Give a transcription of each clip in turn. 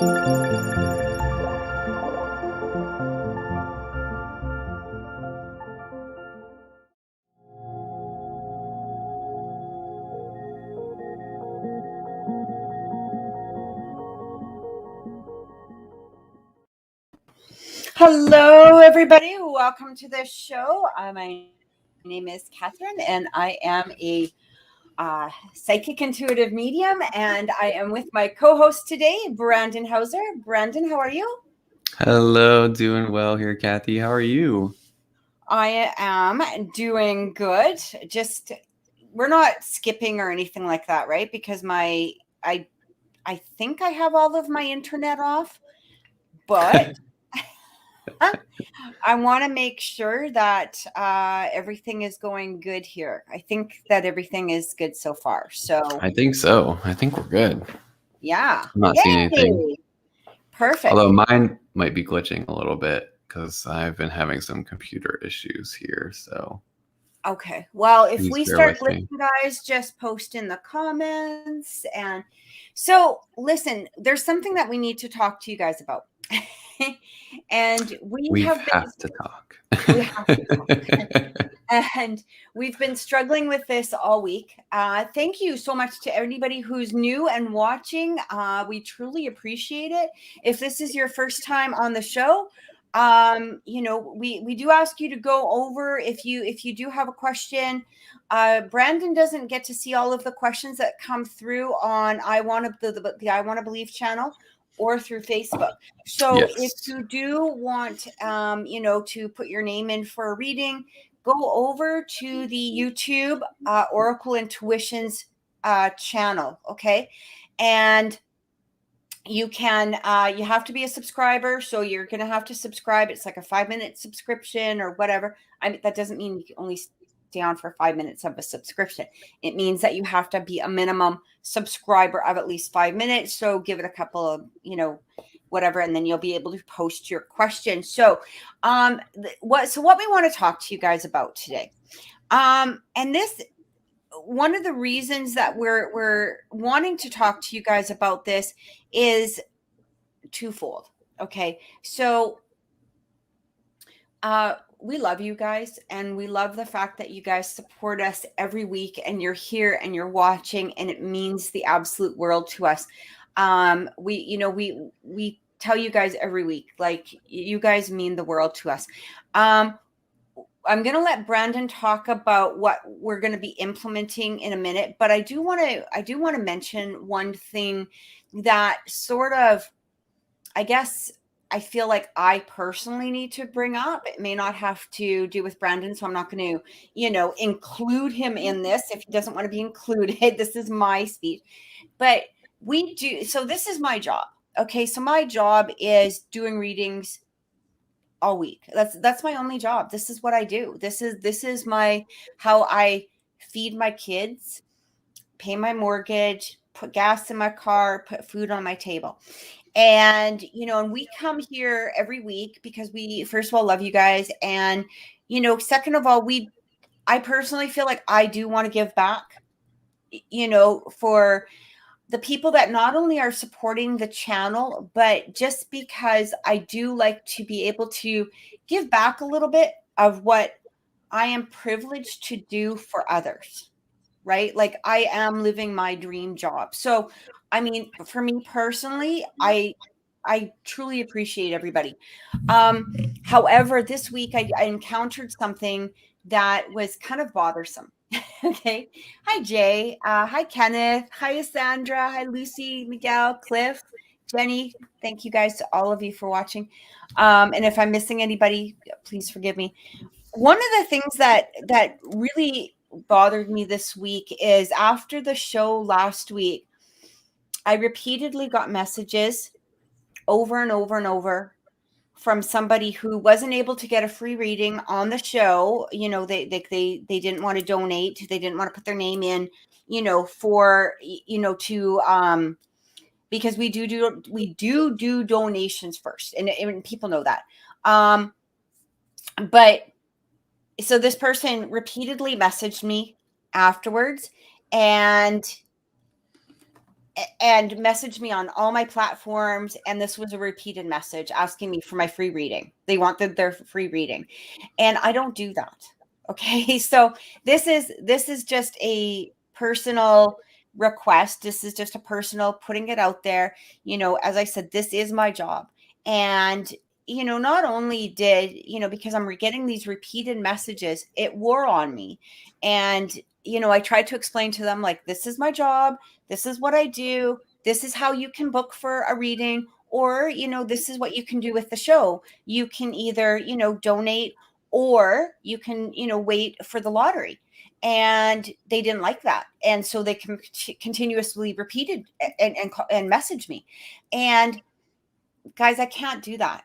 Hello, everybody. Welcome to the show. My name is Cathryn, and I am a psychic intuitive medium, and I am with my co-host today, Brandon Hauser. Brandon, how are you? Hello, doing well here, Kathy. How are you? I am doing good. Just we're not skipping or anything like that, right? Because I think I have all of my internet off, but I want to make sure that everything is going good here. I think that everything is good so far. So I think so. I think we're good. yeah. I'm not seeing anything. Perfect. Although mine might be glitching a little bit because I've been having some computer issues here. So Okay. Well, if please we bear start with me. glitching, guys, just post in the comments. And so, listen, there's something that we need to talk to you guys about. And we have to talk. We have to talk. And we've been struggling with this all week. Thank you so much to anybody who's new and watching. We truly appreciate it. If this is your first time on the show, we do ask you to go over if you do have a question. Brandon doesn't get to see all of the questions that come through on I Want to the I Want to Believe channel or through Facebook. So Yes. if you do want, to put your name in for a reading, go over to the YouTube Oracle Intuitions channel, okay? And you can, you have to be a subscriber, so you're going to have to subscribe. It's like a 5-minute subscription or whatever. That doesn't mean you can only stay on for 5 minutes of a subscription. It means that you have to be a minimum subscriber of at least 5 minutes. So give it a couple of, whatever, and then you'll be able to post your question. So, what we want to talk to you guys about today, and this, one of the reasons that we're wanting to talk to you guys about this is twofold. Okay, so we love you guys, and we love the fact that you guys support us every week, and you're here and you're watching, and it means the absolute world to us. We tell you guys every week, like, you guys mean the world to us. I'm going to let Brandon talk about what we're going to be implementing in a minute, but I do want to mention one thing that sort of, I guess, I feel like I personally need to bring up. It may not have to do with Brandon, so I'm not going to, include him in this if he doesn't want to be included. This is my speech. But we do, so this is my job. Okay, so my job is doing readings all week. That's my only job. This is what I do. This is my, how I feed my kids, pay my mortgage, put gas in my car, put food on my table. And, and we come here every week because we, first of all, love you guys. And, second of all, I personally feel like I do want to give back, for the people that not only are supporting the channel, but just because I do like to be able to give back a little bit of what I am privileged to do for others, right? Like, I am living my dream job. So, I mean, for me personally, I truly appreciate everybody. However, this week I encountered something that was kind of bothersome. Okay. Hi, Jay. Hi, Kenneth. Hi, Sandra. Hi, Lucy, Miguel, Cliff, Jenny. Thank you guys, to all of you, for watching. And if I'm missing anybody, please forgive me. One of the things that really bothered me this week is, after the show last week, I repeatedly got messages over and over and over from somebody who wasn't able to get a free reading on the show. They didn't want to donate. They didn't want to put their name in, for, to, because we do donations first. And people know that. But so this person repeatedly messaged me afterwards, and and messaged me on all my platforms. And this was a repeated message asking me for my free reading. They wanted their free reading. And I don't do that. Okay. So this is just a personal request. This is just a personal putting it out there. As I said, this is my job. And, not only did, because I'm getting these repeated messages, it wore on me. And, I tried to explain to them, like, this is my job. This is what I do. This is how you can book for a reading, or, this is what you can do with the show. You can either, donate, or you can, wait for the lottery. And they didn't like that. And so they continuously repeated and message me. And guys, I can't do that.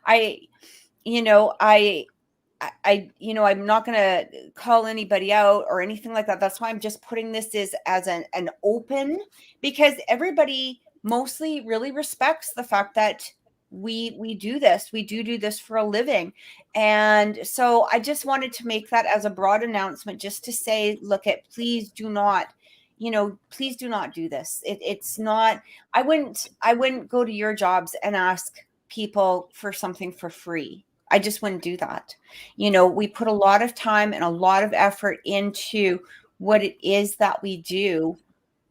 I'm not going to call anybody out or anything like that. That's why I'm just putting this as an open, because everybody mostly really respects the fact that we do this. We do this for a living. And so I just wanted to make that as a broad announcement, just to say, please do not do this. It's not, I wouldn't go to your jobs and ask people for something for free. I just wouldn't do that. We put a lot of time and a lot of effort into what it is that we do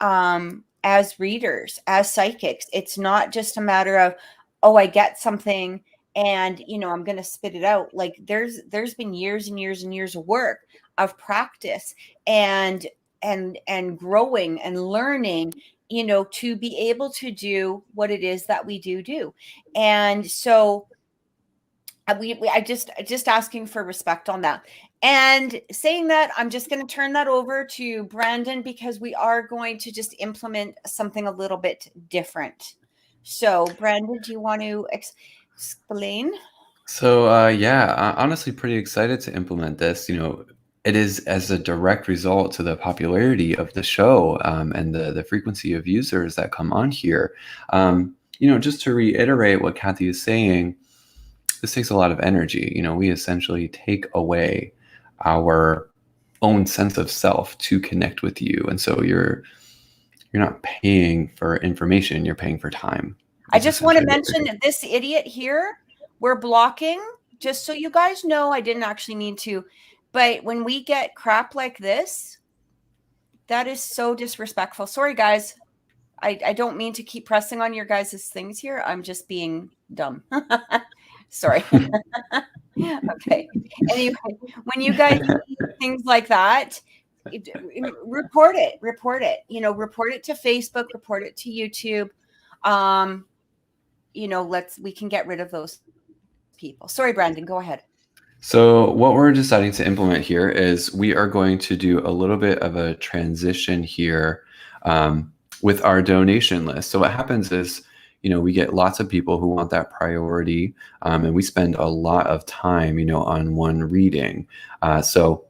as readers, as psychics. It's not just a matter of, I get something and, I'm going to spit it out. Like there's been years and years and years of work, of practice and growing and learning, to be able to do what it is that we do. And so I just asking for respect on that. And saying that, I'm just going to turn that over to Brandon, because we are going to just implement something a little bit different. So Brandon, do you want to explain? So I'm honestly pretty excited to implement this. It is as a direct result to the popularity of the show and the frequency of users that come on here. Just to reiterate what Kathy is saying, this takes a lot of energy. We essentially take away our own sense of self to connect with you. And so you're not paying for information, you're paying for time. I just want to mention that this idiot here, we're blocking, just so you guys know. I didn't actually mean to, but when we get crap like this, that is so disrespectful. Sorry, guys. I don't mean to keep pressing on your guys' things here. I'm just being dumb. Sorry. Okay. Anyway, when you guys see things like that, report it. Report it to Facebook, report it to YouTube. We can get rid of those people. Sorry, Brandon, go ahead. So what we're deciding to implement here is we are going to do a little bit of a transition here with our donation list. So what happens is, we get lots of people who want that priority, and we spend a lot of time, on one reading. So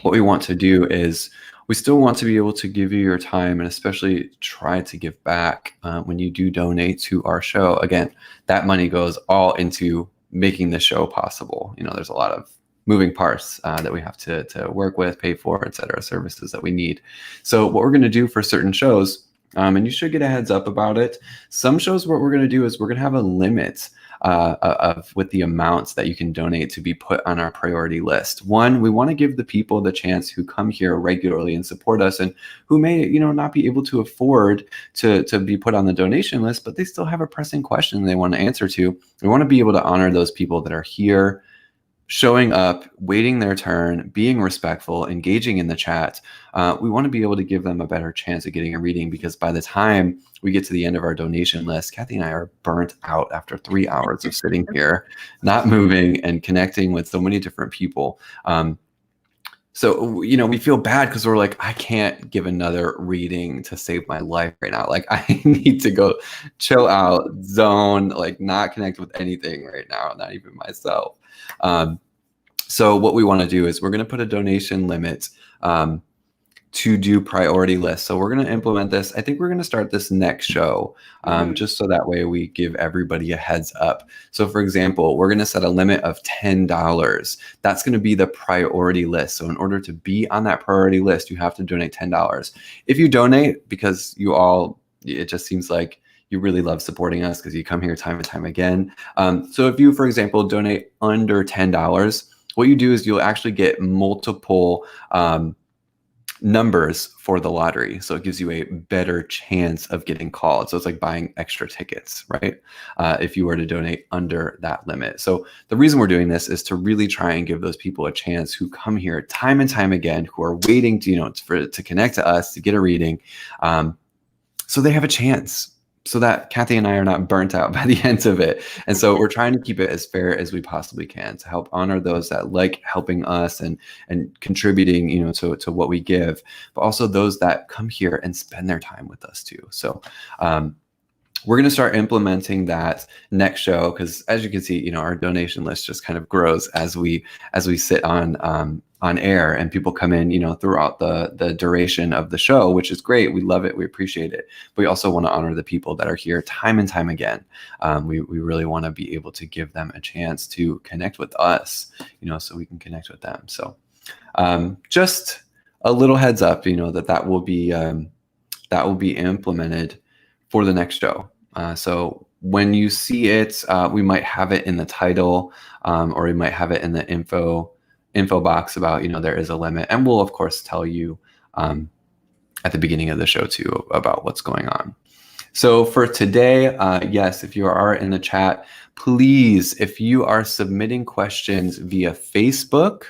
what we want to do is we still want to be able to give you your time and especially try to give back when you do donate to our show. Again, that money goes all into making the show possible. There's a lot of moving parts that we have to work with, pay for, et cetera, services that we need. So what we're going to do for certain shows, and you should get a heads up about it. Some shows, what we're going to do is we're going to have a limit with the amounts that you can donate to be put on our priority list. One, we want to give the people the chance who come here regularly and support us and who may, not be able to afford to be put on the donation list, but they still have a pressing question they want to answer to. We want to be able to honor those people that are here, showing up, waiting their turn, being respectful, engaging in the chat. We want to be able to give them a better chance of getting a reading, because by the time we get to the end of our donation list, Kathy and I are burnt out after 3 hours of sitting here, not moving and connecting with so many different people. So, we feel bad because we're like, I can't give another reading to save my life right now. Like, I need to go chill out, zone, like not connect with anything right now, not even myself. So what we want to do is we're going to put a donation limit to do priority lists. So we're going to implement this. I think we're going to start this next show, just so that way we give everybody a heads up. So for example, we're going to set a limit of $10. That's going to be the priority list. So in order to be on that priority list, you have to donate $10. If you donate because it just seems like you really love supporting us because you come here time and time again. So if you, for example, donate under $10, what you do is you'll actually get multiple numbers for the lottery. So it gives you a better chance of getting called. So it's like buying extra tickets, right? If you were to donate under that limit. So the reason we're doing this is to really try and give those people a chance who come here time and time again, who are waiting to connect to us, to get a reading. So they have a chance, so that Kathy and I are not burnt out by the end of it. And so we're trying to keep it as fair as we possibly can to help honor those that like helping us and contributing, to what we give, but also those that come here and spend their time with us too. So we're going to start implementing that next show, because as you can see, our donation list just kind of grows as we sit on air and people come in, throughout the duration of the show, which is great. We love it. We appreciate it. But we also want to honor the people that are here time and time again. We really want to be able to give them a chance to connect with us, so we can connect with them. So just a little heads up, that will be implemented for the next show. So when you see it, we might have it in the title, or we might have it in the info box about, there is a limit. And we'll, of course, tell you at the beginning of the show, too, about what's going on. So for today, yes, if you are in the chat, please, if you are submitting questions via Facebook,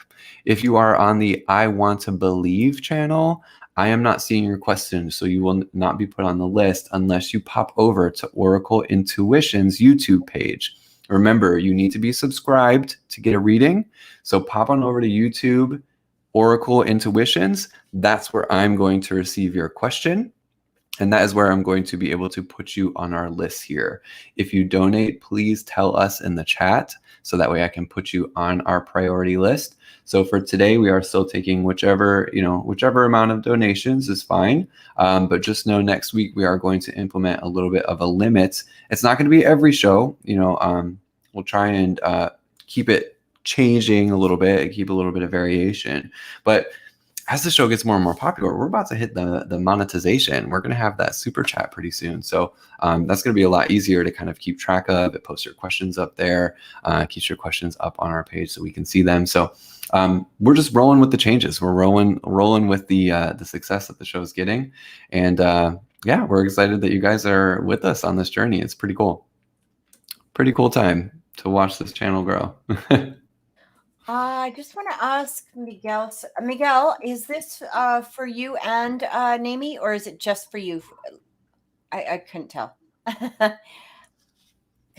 if you are on the I Want to Believe channel, I am not seeing your questions, so you will not be put on the list unless you pop over to Oracle Intuition's YouTube page. Remember, you need to be subscribed to get a reading. So pop on over to YouTube, Oracle Intuitions. That's where I'm going to receive your question. And that is where I'm going to be able to put you on our list here. If you donate, please tell us in the chat, so that way I can put you on our priority list. So for today, we are still taking whichever amount of donations is fine. But just know next week we are going to implement a little bit of a limit. It's not going to be every show. We'll try and keep it changing a little bit, keep a little bit of variation. But as the show gets more and more popular, we're about to hit the monetization. We're going to have that super chat pretty soon. So that's going to be a lot easier to kind of keep track of. It posts your questions up there, keeps your questions up on our page so we can see them. So we're just rolling with the changes. We're rolling with the success that the show is getting. And yeah, we're excited that you guys are with us on this journey. It's pretty cool. Pretty cool time to watch this channel grow. I just want to ask Miguel. Miguel, is this for you and Naomi, or is it just for you? I couldn't tell because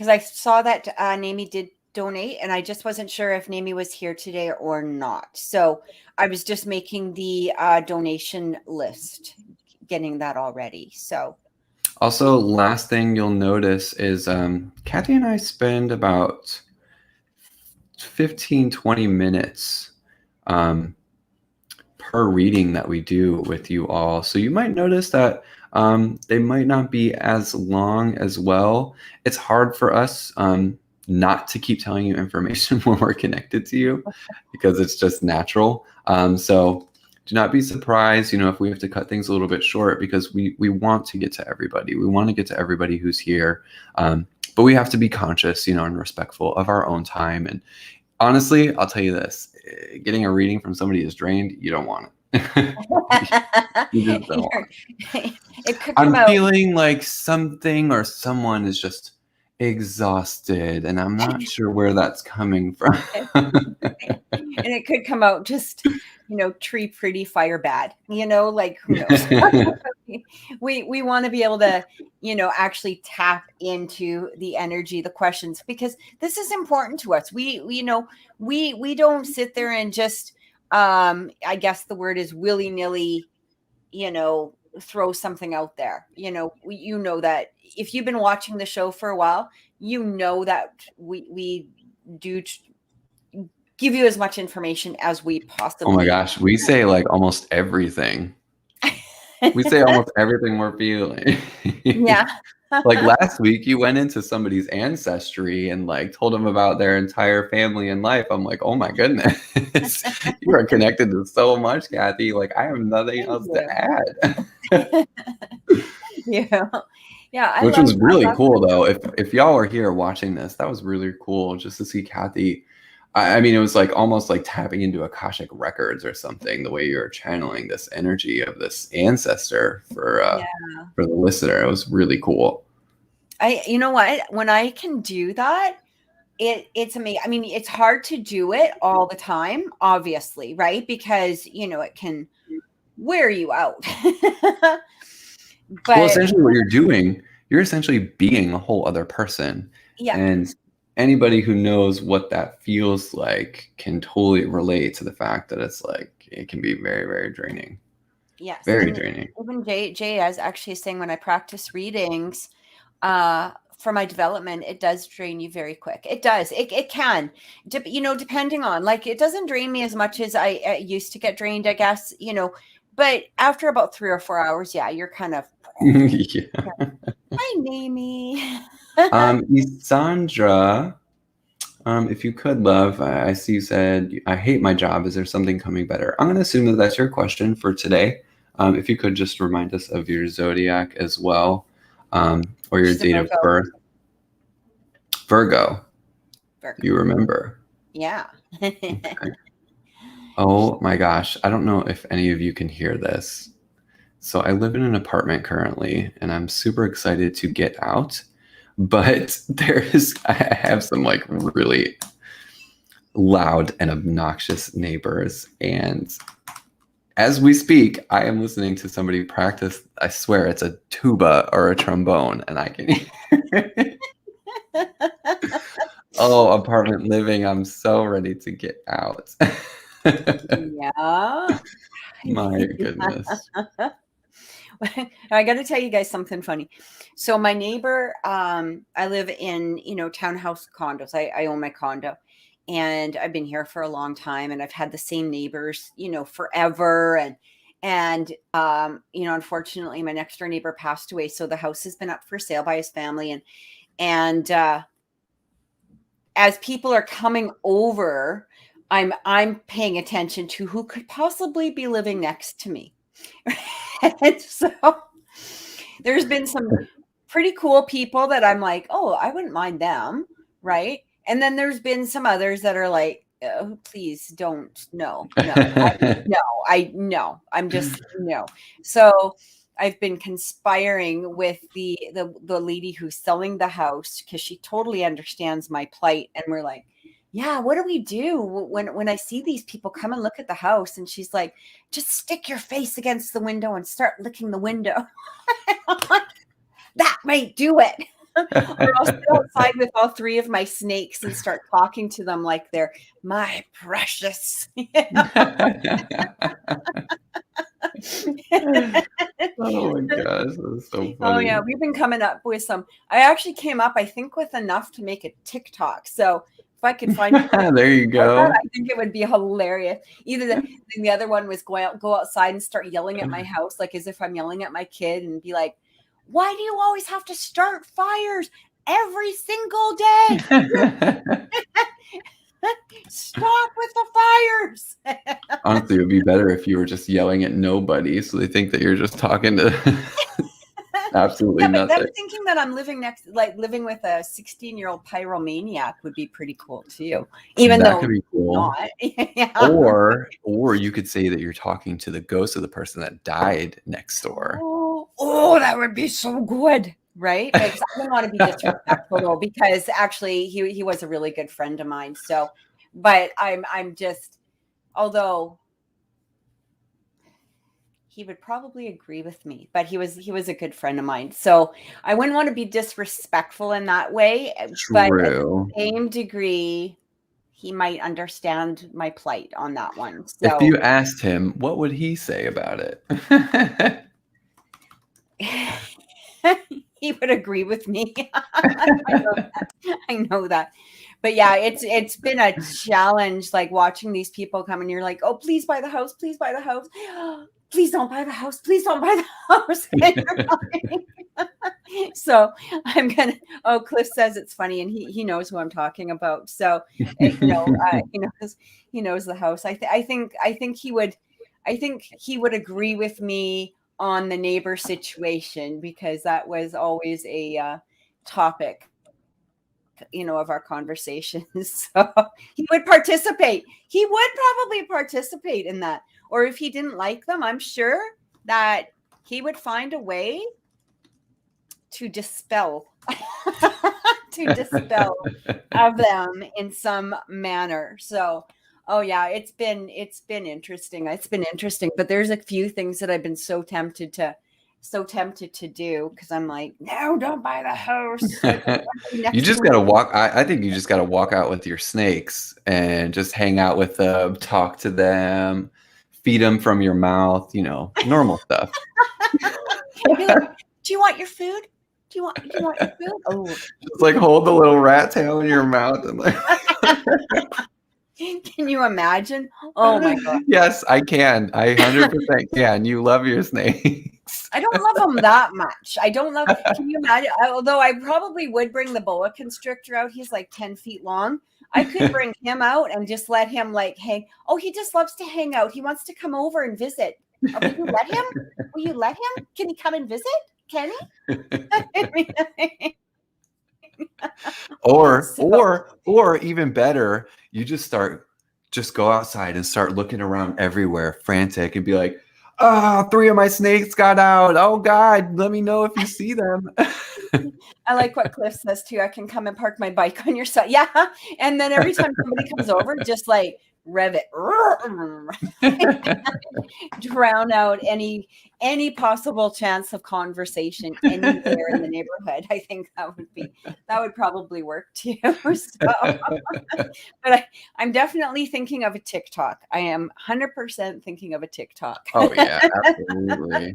I saw that Naomi did donate, and I just wasn't sure if Naomi was here today or not. So I was just making the donation list, getting that already. So. Also, last thing you'll notice is Kathy and I spend about 15-20 minutes per reading that we do with you all. So you might notice that they might not be as long as well. It's hard for us not to keep telling you information when we're connected to you, because it's just natural. So do not be surprised, if we have to cut things a little bit short, because we want to get to everybody. We want to get to everybody who's here. But we have to be conscious, and respectful of our own time. And honestly, I'll tell you this, getting a reading from somebody who's drained, you don't want it. You just don't want it. It could come I'm feeling like something or someone is just exhausted, and I'm not sure where that's coming from. And it could come out just, tree pretty, fire bad, like who knows? we want to be able to, actually tap into the energy, the questions, because this is important to us. We don't sit there and just, I guess the word is willy-nilly, throw something out there. That if you've been watching the show for a while, that we do give you as much information as we possibly. Oh my gosh, we say like almost everything. We say almost everything we're feeling. Yeah. Like last week, you went into somebody's ancestry and like told them about their entire family and life. I'm like, oh my goodness, you are connected to so much, Kathy. Like I have nothing Thank else you. to add. Thank you. Yeah, I Which love was really that. cool, though. If y'all were here watching this, that was really cool just to see Kathy. I mean, it was like almost like tapping into Akashic records or something. The way you're channeling this energy of this ancestor Yeah. for the listener, it was really cool. You know what? When I can do that, it's amazing. I mean, it's hard to do it all the time, obviously, right? Because it can wear you out. Well, But essentially, what you're doing, you're essentially being a whole other person, yeah, and anybody who knows what that feels like can totally relate to the fact that it's like it can be very, very draining. yes. Very And draining. even Jay is actually saying when I practice readings, for my development, it does drain you very quick. It does. It can, depending on, like, it doesn't drain me as much as I used to get drained, I guess, but after about 3 or 4 hours, yeah, you're kind of, Yeah. hi, Naomi. Sandra, if you could, love, I see you said, I hate my job. Is there something coming better? I'm going to assume that that's your question for today. If you could just remind us of your zodiac as well, or your She's a date of Virgo. birth. Virgo. Virgo. You remember? Yeah. Okay. Oh my gosh. I don't know if any of you can hear this. So I live in an apartment currently, and I'm super excited to get out. But I have some like really loud and obnoxious neighbors. And as we speak, I am listening to somebody practice. I swear it's a tuba or a trombone, and I can hear. Oh, apartment living. I'm so ready to get out. Yeah. My goodness. I got to tell you guys something funny. So my neighbor, I live in, townhouse condos. I own my condo, and I've been here for a long time, and I've had the same neighbors, forever. And unfortunately, my next door neighbor passed away. So the house has been up for sale by his family. And as people are coming over, I'm paying attention to who could possibly be living next to me. And so there's been some pretty cool people that I'm like, oh, I wouldn't mind them, right? And then there's been some others that are like, oh, please don't. No. I'm just no. So I've been conspiring with the lady who's selling the house, because she totally understands my plight, and we're like, yeah, what do we do when I see these people come and look at the house? And she's like, just stick your face against the window and start licking the window. That might do it. Or I'll sit outside with all 3 of my snakes and start talking to them like they're my precious. Oh my gosh, that's so funny. Oh yeah, we've been coming up with some. I actually came up, I think, with enough to make a TikTok. So if I could find there you go. I think it would be hilarious. Either that, the other one was go outside and start yelling at my house, like as if I'm yelling at my kid, and be like, "Why do you always have to start fires every single day? Stop with the fires." Honestly, it would be better if you were just yelling at nobody, so they think that you're just talking to absolutely But nothing. them thinking that I'm living with a 16-year-old pyromaniac would be pretty cool too. Even That though could be cool. not. Yeah. Or you could say that you're talking to the ghost of the person that died next door. Oh, that would be so good. Right? Because I didn't want to be disrespectful though, because actually he was a really good friend of mine. So, but I'm just, although he would probably agree with me, but he was a good friend of mine. So I wouldn't want to be disrespectful in that way. But at the same degree, he might understand my plight on that one. So if you asked him, what would he say about it? He would agree with me. I know that. But yeah, it's been a challenge, like watching these people come, and you're like, oh, please buy the house, please buy the house. please don't buy the house. Please don't buy the house. So I'm gonna. Oh, Cliff says it's funny, and he knows who I'm talking about. So he knows the house. I think he would agree with me on the neighbor situation, because that was always a topic, of our conversations. So he would participate. He would probably participate in that. Or if he didn't like them, I'm sure that he would find a way to dispel of them in some manner. So, oh yeah, it's been interesting. It's been interesting, but there's a few things that I've been so tempted to do, because I'm like, no, don't buy the house. You just got to walk. I think you just got to walk out with your snakes and just hang out with them, talk to them, feed them from your mouth, normal stuff. Like, do you want your food? Do you want your food? Oh, just like hold the little rat tail in your mouth and like. Can you imagine? Oh my God. Yes, I can. I 100% can. You love your snakes. I don't love them that much. Can you imagine? Although I probably would bring the boa constrictor out. He's like 10 feet long. I could bring him out and just let him like hang. Oh, he just loves to hang out. He wants to come over and visit. Will you let him? Will you let him? Can he come and visit? Can he? Or even better, you just go outside and start looking around everywhere, frantic, and be like, "Oh, 3 of my snakes got out. Oh God, let me know if you see them." I like what Cliff says too. I can come and park my bike on your side. Yeah. And then every time somebody comes over, just like rev it. Drown out any possible chance of conversation anywhere in the neighborhood. I think that would probably work too. So, but I'm definitely thinking of a TikTok. I am 100% thinking of a TikTok. Oh yeah, absolutely.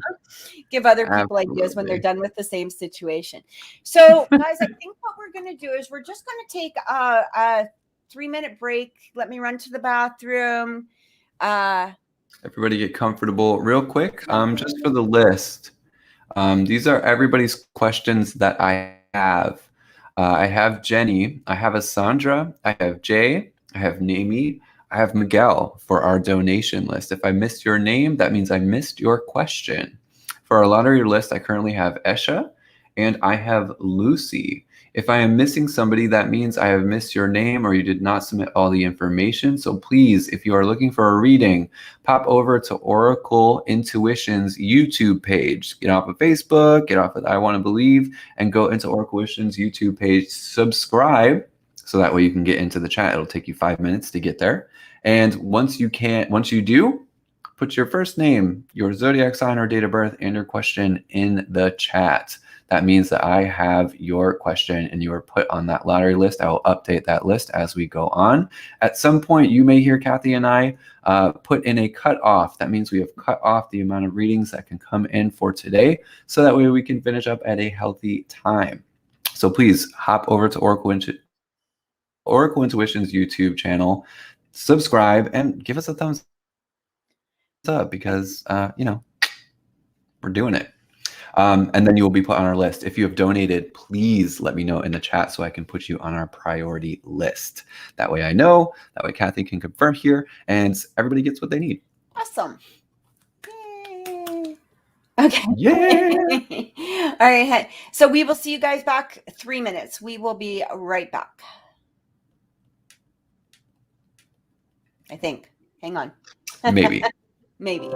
Give other people ideas when they're done with the same situation. So guys, I think what we're going to do is we're just going to take a 3-minute break. Let me run to the bathroom. Everybody get comfortable real quick. Just for the list. These are everybody's questions that I have. I have Jenny, I have Asandra, I have Jay, I have Naomi, I have Miguel for our donation list. If I missed your name, that means I missed your question. For our lottery list, I currently have Esha and I have Lucy. If I am missing somebody, that means I have missed your name or you did not submit all the information. So please, if you are looking for a reading, pop over to Oracle Intuition's YouTube page. Get off of Facebook, get off of I Want to Believe, and go into Oracle Intuition's YouTube page. Subscribe, so that way you can get into the chat. It'll take you 5 minutes to get there. And once you do, put your first name, your zodiac sign or date of birth, and your question in the chat. That means that I have your question and you are put on that lottery list. I will update that list as we go on. At some point, you may hear Kathy and I put in a cutoff. That means we have cut off the amount of readings that can come in for today, so that way we can finish up at a healthy time. So please hop over to Oracle Intuition's YouTube channel, subscribe, and give us a thumbs up, because we're doing it. And then you will be put on our list. If you have donated, please let me know in the chat so I can put you on our priority list. That way I know, that way Kathy can confirm here, and everybody gets what they need. Awesome. Yay. Okay. Yeah. All right. So we will see you guys back 3 minutes. We will be right back. I think. Hang on. Maybe. Maybe.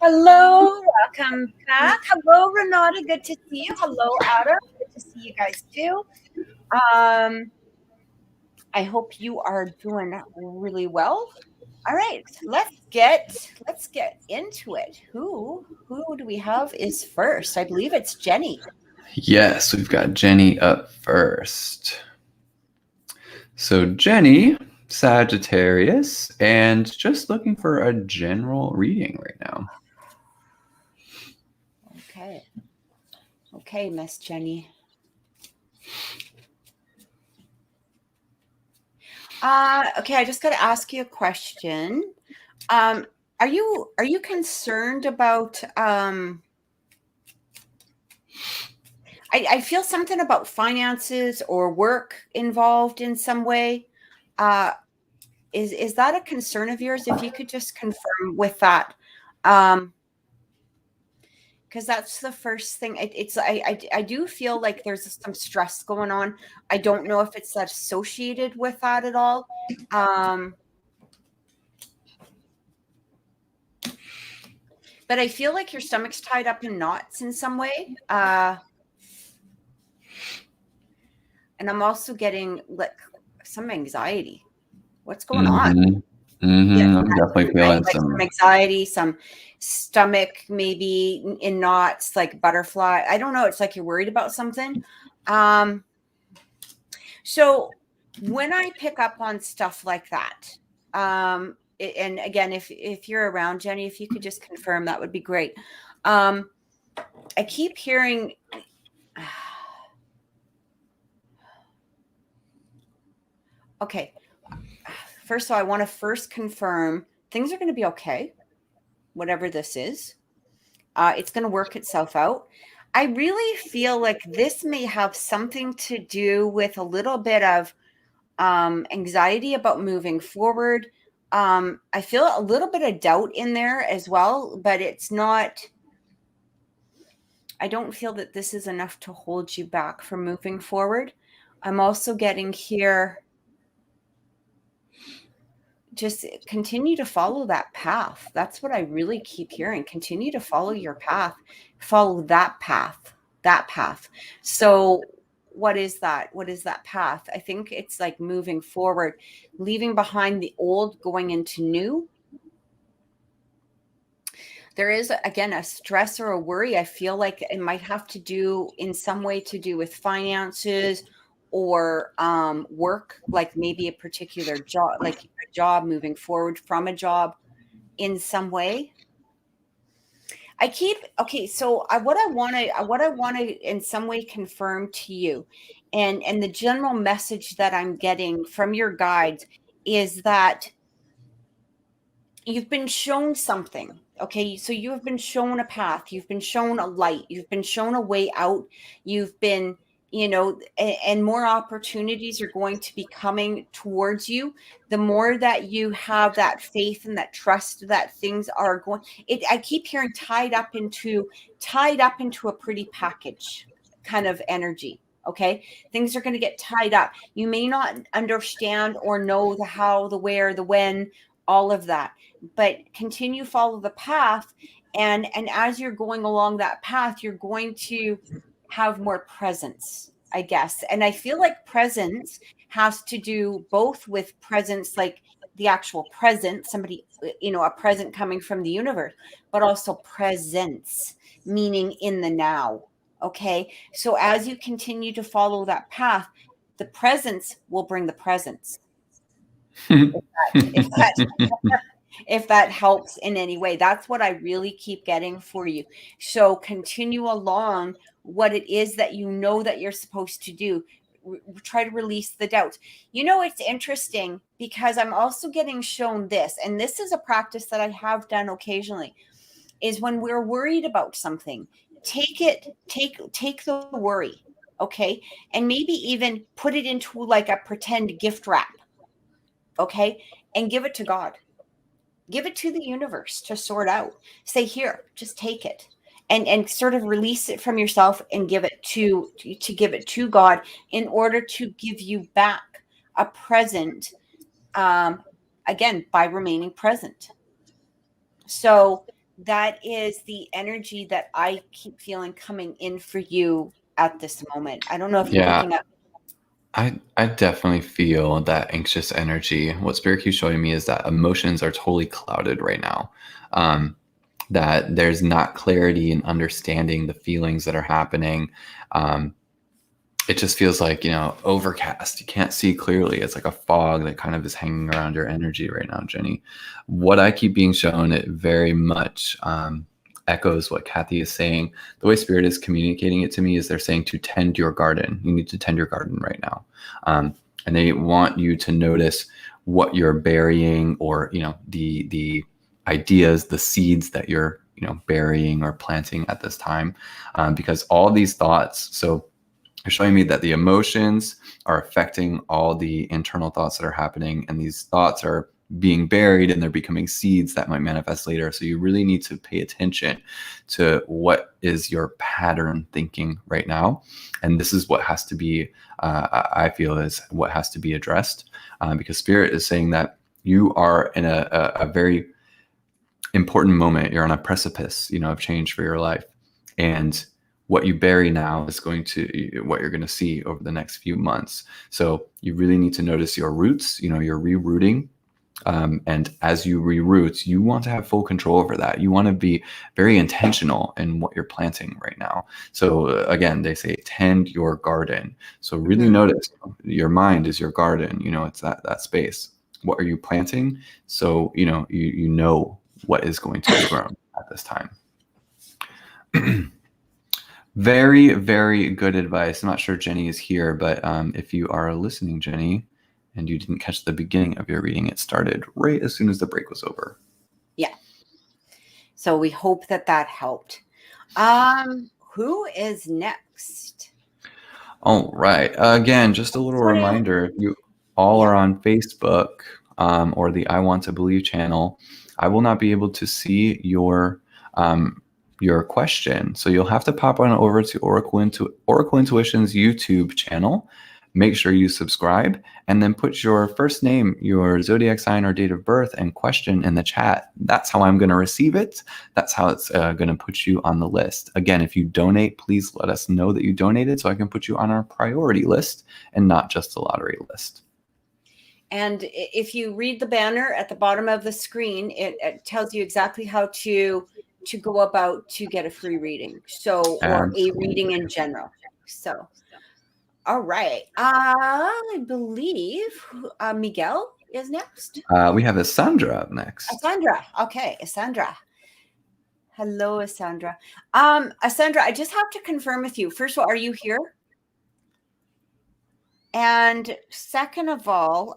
Hello, welcome back. Hello, Renata. Good to see you. Hello, Adam. Good to see you guys too. I hope you are doing really well. All right, let's get into it. Who do we have is first? I believe it's Jenny. Yes, we've got Jenny up first. So Jenny, Sagittarius, and just looking for a general reading right now. Okay, Miss Jenny. Okay, I just got to ask you a question. Are you concerned about I feel something about finances or work involved in some way. Is that a concern of yours? If you could just confirm with that, because that's the first thing. I do feel like there's some stress going on. I don't know if it's associated with that at all. But I feel like your stomach's tied up in knots in some way. And I'm also getting like some anxiety. What's going on? I'm definitely feeling like some anxiety, some stomach maybe in knots, like butterfly. I don't know. It's like you're worried about something. So when I pick up on stuff like that, and again, if you're around, Jenny, if you could just confirm, that would be great. I keep hearing. Okay. First of all, I want to first confirm things are going to be okay, whatever this is. It's going to work itself out. I really feel like this may have something to do with a little bit of anxiety about moving forward. I feel a little bit of doubt in there as well, but it's not. I don't feel that this is enough to hold you back from moving forward. I'm also getting here. Just continue to follow that path. That's what I really keep hearing. Continue to follow your path. Follow that path. So what is that? What is that path? I think it's like moving forward, leaving behind the old, going into new. There is, again, a stress or a worry. I feel like it might have to do in some way to do with finances or work, like maybe a particular job, like a job, moving forward from a job in some way. So what I want to in some way confirm to you, and the general message that I'm getting from your guides is that you've been shown something. Okay, so you have been shown a path, you've been shown a light, you've been shown a way out, you've been, and more opportunities are going to be coming towards you. The more that you have that faith and that trust that things are going, I keep hearing tied up into a pretty package kind of energy. Okay, things are going to get tied up. You may not understand or know the how, the where, the when, all of that, but continue follow the path, and as you're going along that path, you're going to have more presence, I guess. And I feel like presence has to do both with presence, like the actual present, somebody, a present coming from the universe, but also presence, meaning in the now. Okay, so as you continue to follow that path, the presence will bring the presence. If that helps in any way. That's what I really keep getting for you. So continue along what it is that you know that you're supposed to do. Try to release the doubts. It's interesting because I'm also getting shown this, and this is a practice that I have done occasionally, is when we're worried about something, take the worry, okay? And maybe even put it into like a pretend gift wrap, okay? And give it to God. Give it to the universe to sort out. Say, here, just take it, and sort of release it from yourself and give it to God in order to give you back a present, again, by remaining present. So that is the energy that I keep feeling coming in for you at this moment. I don't know if you're Yeah, picking up. I definitely feel that anxious energy. What Spirit keeps showing me is that emotions are totally clouded right now. Um, that there's not clarity in understanding the feelings that are happening. Um, it just feels like, overcast. You can't see clearly. It's like a fog that kind of is hanging around your energy right now, Jenny. What I keep being shown, it very much echoes what Kathy is saying. The way Spirit is communicating it to me is they're saying to tend your garden. You need to tend your garden right now. And they want you to notice what you're burying, or, the ideas, the seeds that you're, burying or planting at this time. Because all these thoughts, so you're showing me that the emotions are affecting all the internal thoughts that are happening, and these thoughts are being buried and they're becoming seeds that might manifest later. So you really need to pay attention to what is your pattern thinking right now. And this is what has to be, I feel, is what has to be addressed, because Spirit is saying that you are in a very important moment. You're on a precipice, of change for your life. And what you bury now is what you're going to see over the next few months. So you really need to notice your roots, you're rerouting. And as you reroot, you want to have full control over that. You want to be very intentional in what you're planting right now. So again, they say tend your garden. So really notice your mind is your garden. It's that space. What are you planting? So you know what is going to be grown at this time. Very, very good advice. I'm not sure Jenny is here, but if you are listening, Jenny, and you didn't catch the beginning of your reading, it started right as soon as the break was over. Yeah. So we hope that helped. Who is next? All right. Again, just a little reminder, if you all are on Facebook or the I Want to Believe channel, I will not be able to see your question. So you'll have to pop on over to Oracle Intuition's YouTube channel. Make sure you subscribe and then put your first name, your zodiac sign or date of birth, and question in the chat. That's how I'm going to receive it. That's how it's going to put you on the list. Again, if you donate, please let us know that you donated so I can put you on our priority list and not just the lottery list. And if you read the banner at the bottom of the screen, it tells you exactly how to go about to get a free reading. So, or a reading in general. So, all right. I believe Miguel is next. We have Sandra up next. Sandra. Okay, Sandra. Hello, Sandra. Sandra, I just have to confirm with you. First of all, are you here? And second of all,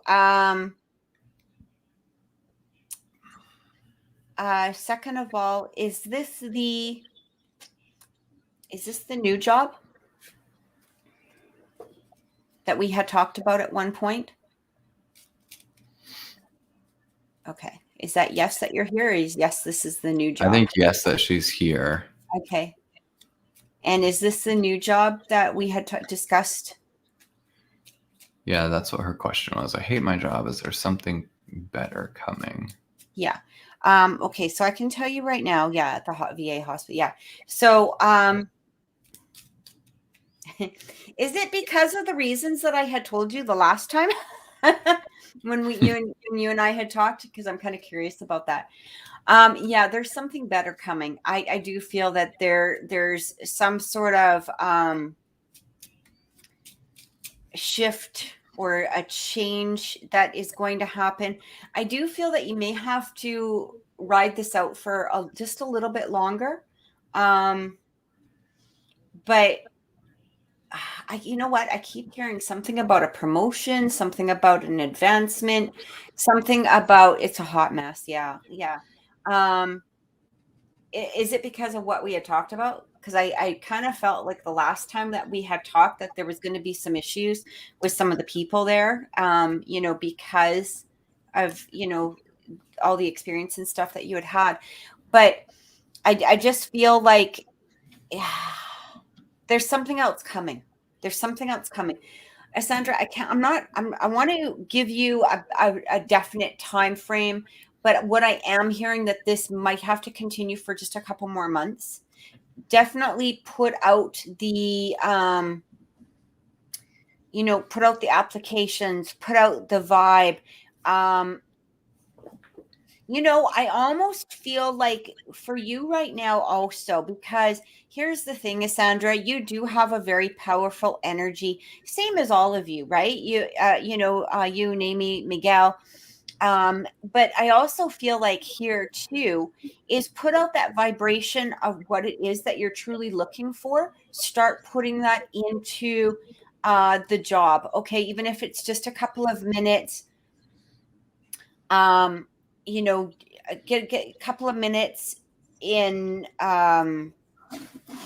is this the new job that we had talked about at one point? Okay. Is that yes that you're here? Or is yes, this is the new job? I think yes that she's here. Okay. And is this the new job that we had discussed? Yeah, that's what her question was. I hate my job. Is there something better coming? Yeah. Okay, so I can tell you right now, yeah, at the VA hospital. Yeah. So is it because of the reasons that I had told you the last time when you and I had talked? Because I'm kind of curious about that. Yeah, there's something better coming. I do feel that there's some sort of shift or a change that is going to happen. I do feel that you may have to ride this out for just a little bit longer. But you know what? I keep hearing something about a promotion, something about an advancement, something about it's a hot mess. Yeah. Yeah. Is it because of what we had talked about? Because I kind of felt like the last time that we had talked that there was going to be some issues with some of the people there, because of, all the experience and stuff that you had. But I just feel like there's something else coming. There's something else coming. Sandra, I want to give you a definite time frame, But what I am hearing that this might have to continue for just a couple more months. Definitely put out the, put out the applications, put out the vibe. I almost feel like for you right now also, because here's the thing, Sandra, you do have a very powerful energy, same as all of you, right? You, Naomi, Miguel. But I also feel like here too is put out that vibration of what it is that you're truly looking for. Start putting that into the job. Okay. Even if it's just a couple of minutes, you know, get a couple of minutes in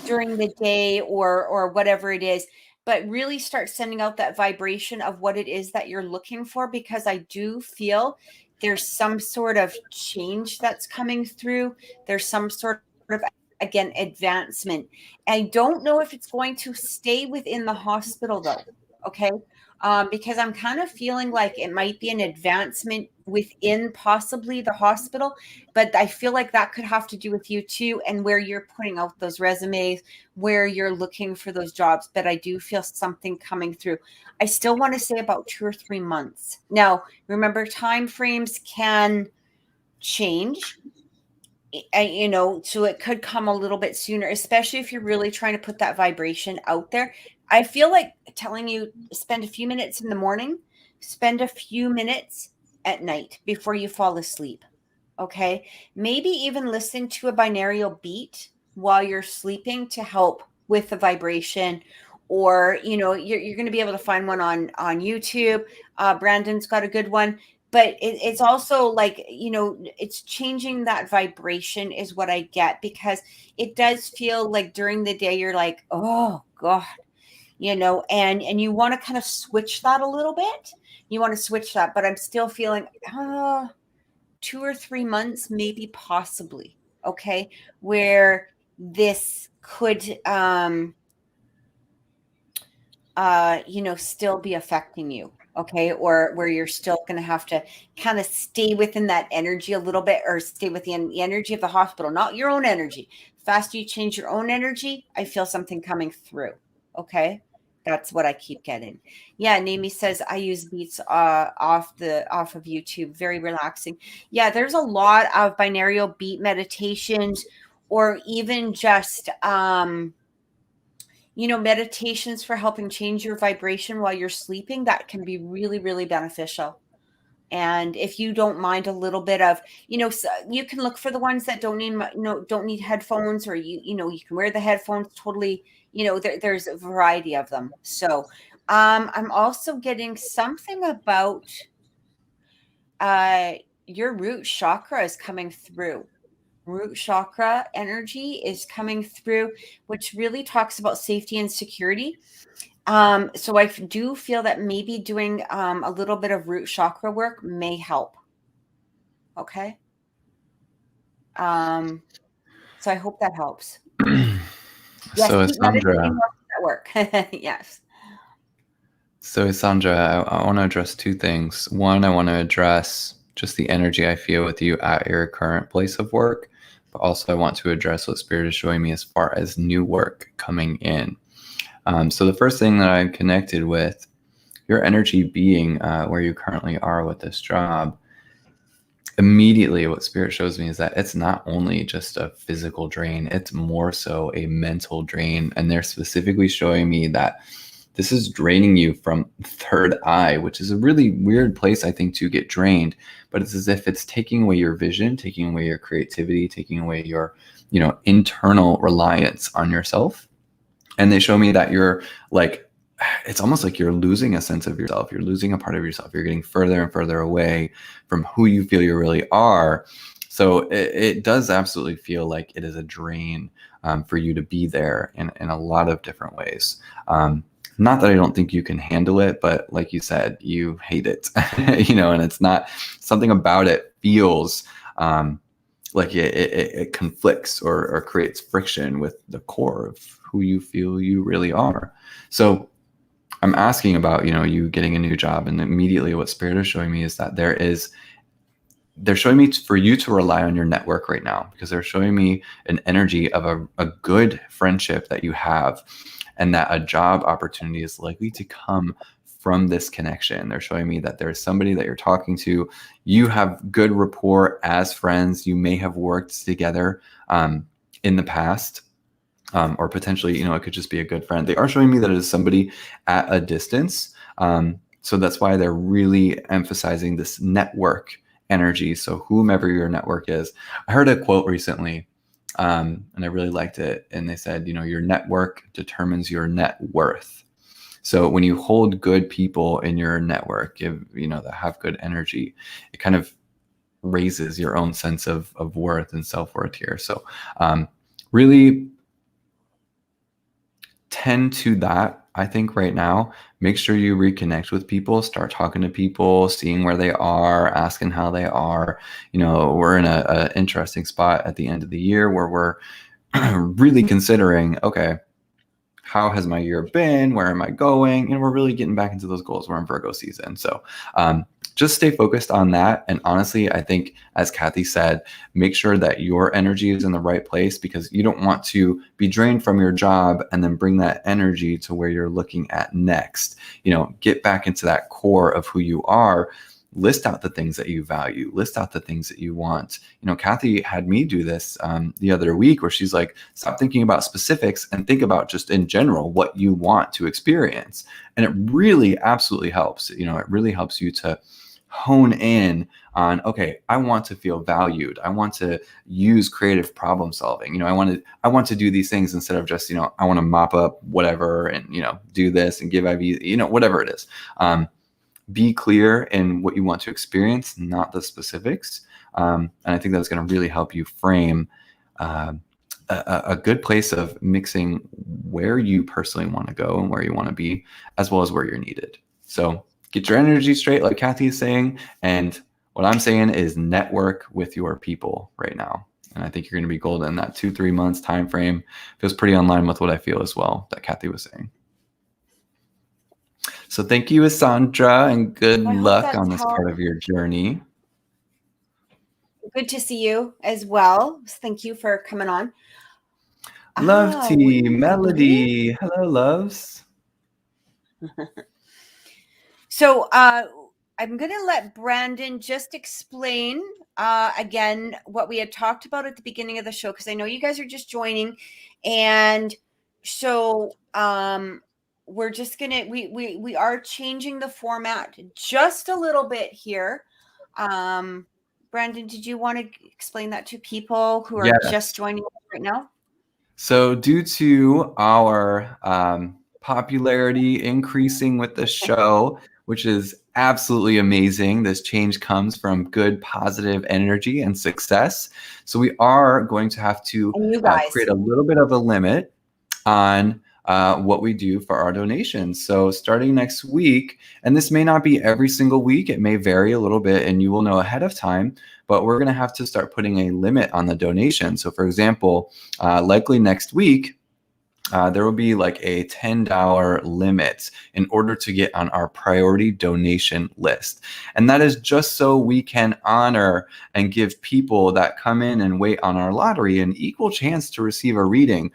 during the day or whatever it is, but really start sending out that vibration of what it is that you're looking for, because I do feel there's some sort of change that's coming through. There's some sort of, again, advancement. I don't know if it's going to stay within the hospital though. Okay. Because I'm kind of feeling like it might be an advancement within possibly the hospital, but I feel like that could have to do with you too, and where you're putting out those resumes, where you're looking for those jobs. But I do feel something coming through. I still want to say about 2 or 3 months. Now, remember, time frames can change. So it could come a little bit sooner, especially if you're really trying to put that vibration out there. I feel like telling you, spend a few minutes in the morning, spend a few minutes at night before you fall asleep. Okay. Maybe even listen to a binaural beat while you're sleeping to help with the vibration. Or, you're going to be able to find one on YouTube. Brandon's got a good one. But it's also like, it's changing that vibration is what I get, because it does feel like during the day you're like, oh God, and you want to kind of switch that a little bit. You want to switch that, but I'm still feeling 2 or 3 months, maybe possibly. Okay. Where this could, still be affecting you. Okay. Or where you're still going to have to kind of stay within that energy a little bit, or stay within the energy of the hospital, not your own energy. Faster you change your own energy, I feel something coming through. Okay. That's what I keep getting. Yeah. Naomi says, I use beats off of YouTube. Very relaxing. Yeah. There's a lot of binaural beat meditations, or even just, meditations for helping change your vibration while you're sleeping. That can be really, really beneficial. And if you don't mind a little bit of, so you can look for the ones that don't need headphones, or you can wear the headphones totally. There's a variety of them. So I'm also getting something about your root chakra is coming through. Root chakra energy is coming through, which really talks about safety and security. So I do feel that maybe doing a little bit of root chakra work may help. Okay. So I hope that helps. Yes, So keep Sandra, meditating at work. Yes. So Sandra, I want to address two things. One, I want to address just the energy I feel with you at your current place of work, but also I want to address what Spirit is showing me as far as new work coming in. So the first thing that I'm connected with, your energy being where you currently are with this job, immediately what Spirit shows me is that it's not only just a physical drain, it's more so a mental drain. And they're specifically showing me that this is draining you from third eye, which is a really weird place, I think, to get drained. But it's as if it's taking away your vision, taking away your creativity, taking away your, internal reliance on yourself. And they show me that you're like, it's almost like you're losing a sense of yourself. You're losing a part of yourself. You're getting further and further away from who you feel you really are. So it does absolutely feel like it is a drain for you to be there in a lot of different ways. Not that I don't think you can handle it, but like you said, you hate it, and it's not something about it feels like it conflicts or creates friction with the core of who you feel you really are. So I'm asking about, you getting a new job, and immediately what Spirit is showing me is that there is they're showing me for you to rely on your network right now, because they're showing me an energy of a good friendship that you have, and that a job opportunity is likely to come from this connection. They're showing me that there's somebody that you're talking to. You have good rapport as friends. You may have worked together in the past, or potentially, it could just be a good friend. They are showing me that it is somebody at a distance. So that's why they're really emphasizing this network energy. So whomever your network is. I heard a quote recently, and I really liked it. And they said, your network determines your net worth. So when you hold good people in your network, that have good energy, it kind of raises your own sense of worth and self-worth here. So really tend to that, I think, right now. Make sure you reconnect with people, start talking to people, seeing where they are, asking how they are. We're in a interesting spot at the end of the year where we're really considering, okay, how has my year been? Where am I going? We're really getting back into those goals. We're in Virgo season. So just stay focused on that. And honestly, I think, as Kathy said, make sure that your energy is in the right place, because you don't want to be drained from your job and then bring that energy to where you're looking at next. Get back into that core of who you are. List out the things that you value, list out the things that you want. Kathy had me do this the other week, where she's like, stop thinking about specifics and think about just in general what you want to experience. And it really absolutely helps. It really helps you to hone in on, okay, I want to feel valued. I want to use creative problem solving. I want to do these things instead of just, I want to mop up whatever and, do this and give IV, whatever it is. Be clear in what you want to experience, not the specifics. And I think that's going to really help you frame a good place of mixing where you personally want to go and where you want to be, as well as where you're needed. So get your energy straight, like Kathy is saying. And what I'm saying is network with your people right now. And I think you're going to be golden. That 2-3 months time frame feels pretty in line with what I feel as well, that Kathy was saying. So thank you, Sandra, and good luck on this part of your journey. Good to see you as well. Thank you for coming on. Love tea, Melody. Hello, loves. So I'm going to let Brandon just explain again what we had talked about at the beginning of the show, because I know you guys are just joining. And so we're just going to, we are changing the format just a little bit here. Brandon, did you want to explain that to people who are just joining right now? So due to our popularity increasing with the show, which is absolutely amazing, this change comes from good, positive energy and success. So we are going to have to create a little bit of a limit on what we do for our donations. So starting next week, and this may not be every single week, it may vary a little bit, and you will know ahead of time, but we're going to have to start putting a limit on the donation. So for example, likely next week, there will be like a $10 limit in order to get on our priority donation list. And that is just so we can honor and give people that come in and wait on our lottery an equal chance to receive a reading.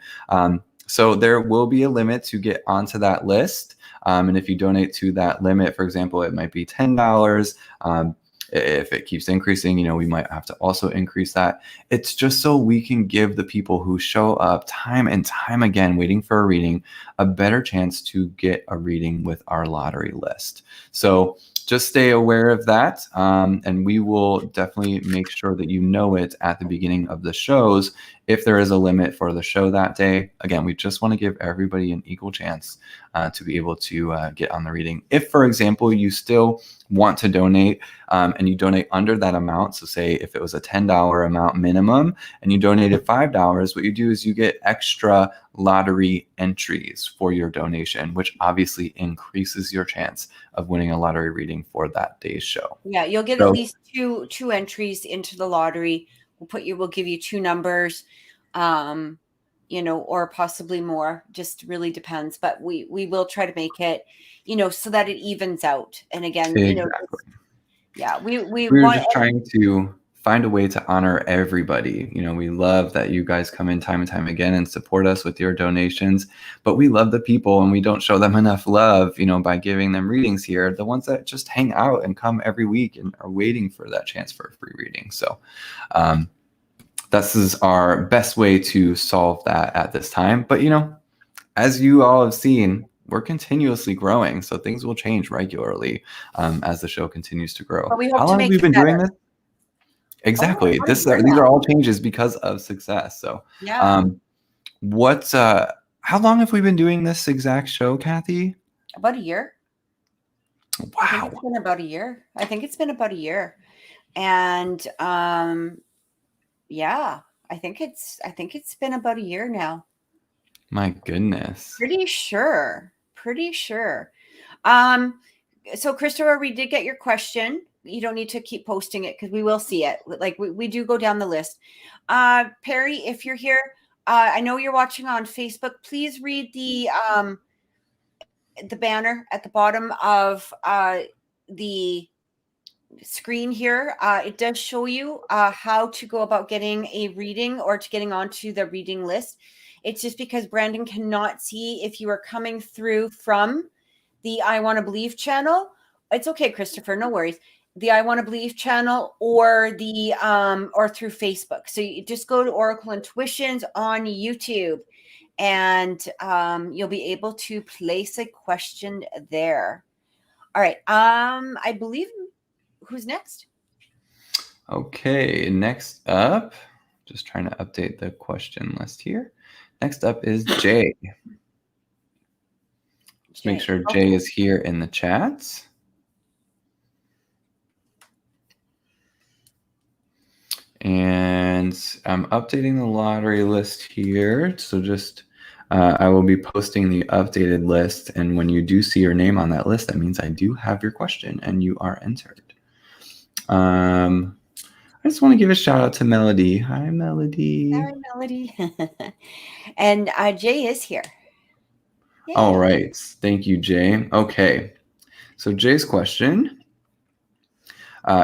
So there will be a limit to get onto that list. And if you donate to that limit, for example, it might be $10. If it keeps increasing, we might have to also increase that. It's just so we can give the people who show up time and time again waiting for a reading a better chance to get a reading with our lottery list. So just stay aware of that. And we will definitely make sure that you know it at the beginning of the shows if there is a limit for the show that day. Again, we just want to give everybody an equal chance to be able to get on the reading. If, for example, you still want to donate and you donate under that amount, so say if it was a $10 amount minimum and you donated $5, what you do is you get extra lottery entries for your donation, which obviously increases your chance of winning a lottery reading for that day's show. Yeah, you'll get at least two entries into the lottery. We'll give you 2 numbers, or possibly more. Just really depends. But we will try to make it, so that it evens out. And again, exactly. Yeah, we We were want. just trying to find a way to honor everybody. You know, we love that you guys come in time and time again and support us with your donations, but we love the people and we don't show them enough love, you know, by giving them readings here. The ones that just hang out and come every week and are waiting for that chance for a free reading. So this is our best way to solve that at this time. But, you know, as you all have seen, we're continuously growing, so things will change regularly as the show continues to grow. But we hope How to long have make we it been doing better. this? Exactly. About a These year are now. all changes because of success. So, Yeah. how long have we been doing this exact show, Kathy? About a year. I think Wow. it's been about a year. I think it's been about a year. And yeah, I think it's been about a year now. My goodness. Pretty sure. So Christopher, we did get your question. You don't need to keep posting it because we will see it. Like we do go down the list. Perry, if you're here, I know you're watching on Facebook. Please read the banner at the bottom of the screen here. It does show you how to go about getting a reading or to getting onto the reading list. It's just because Brandon cannot see if you are coming through from the I Want to Believe channel. It's okay, Christopher, no worries. The I Want to Believe channel or the or through Facebook. So you just go to Oracle Intuitions on YouTube and you'll be able to place a question there. All right. I believe, who's next? Okay, next up, just trying to update the question list here. Next up is Jay. Let's make sure Jay is here in the chats. And I'm updating the lottery list here. So just, I will be posting the updated list. And when you do see your name on that list, that means I do have your question and you are entered. I just want to give a shout out to Melody. Hi, Melody. Hi, Melody. And Jay is here. Yay. All right. Thank you, Jay. Okay. So Jay's question.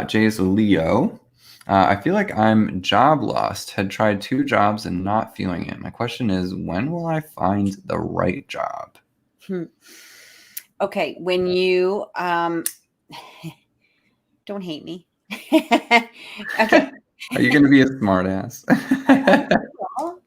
Jay is a Leo. I feel like I'm job lost. Had tried 2 jobs and not feeling it. My question is, when will I find the right job? Okay. When you don't hate me. Okay. Are you going to be a smart ass? A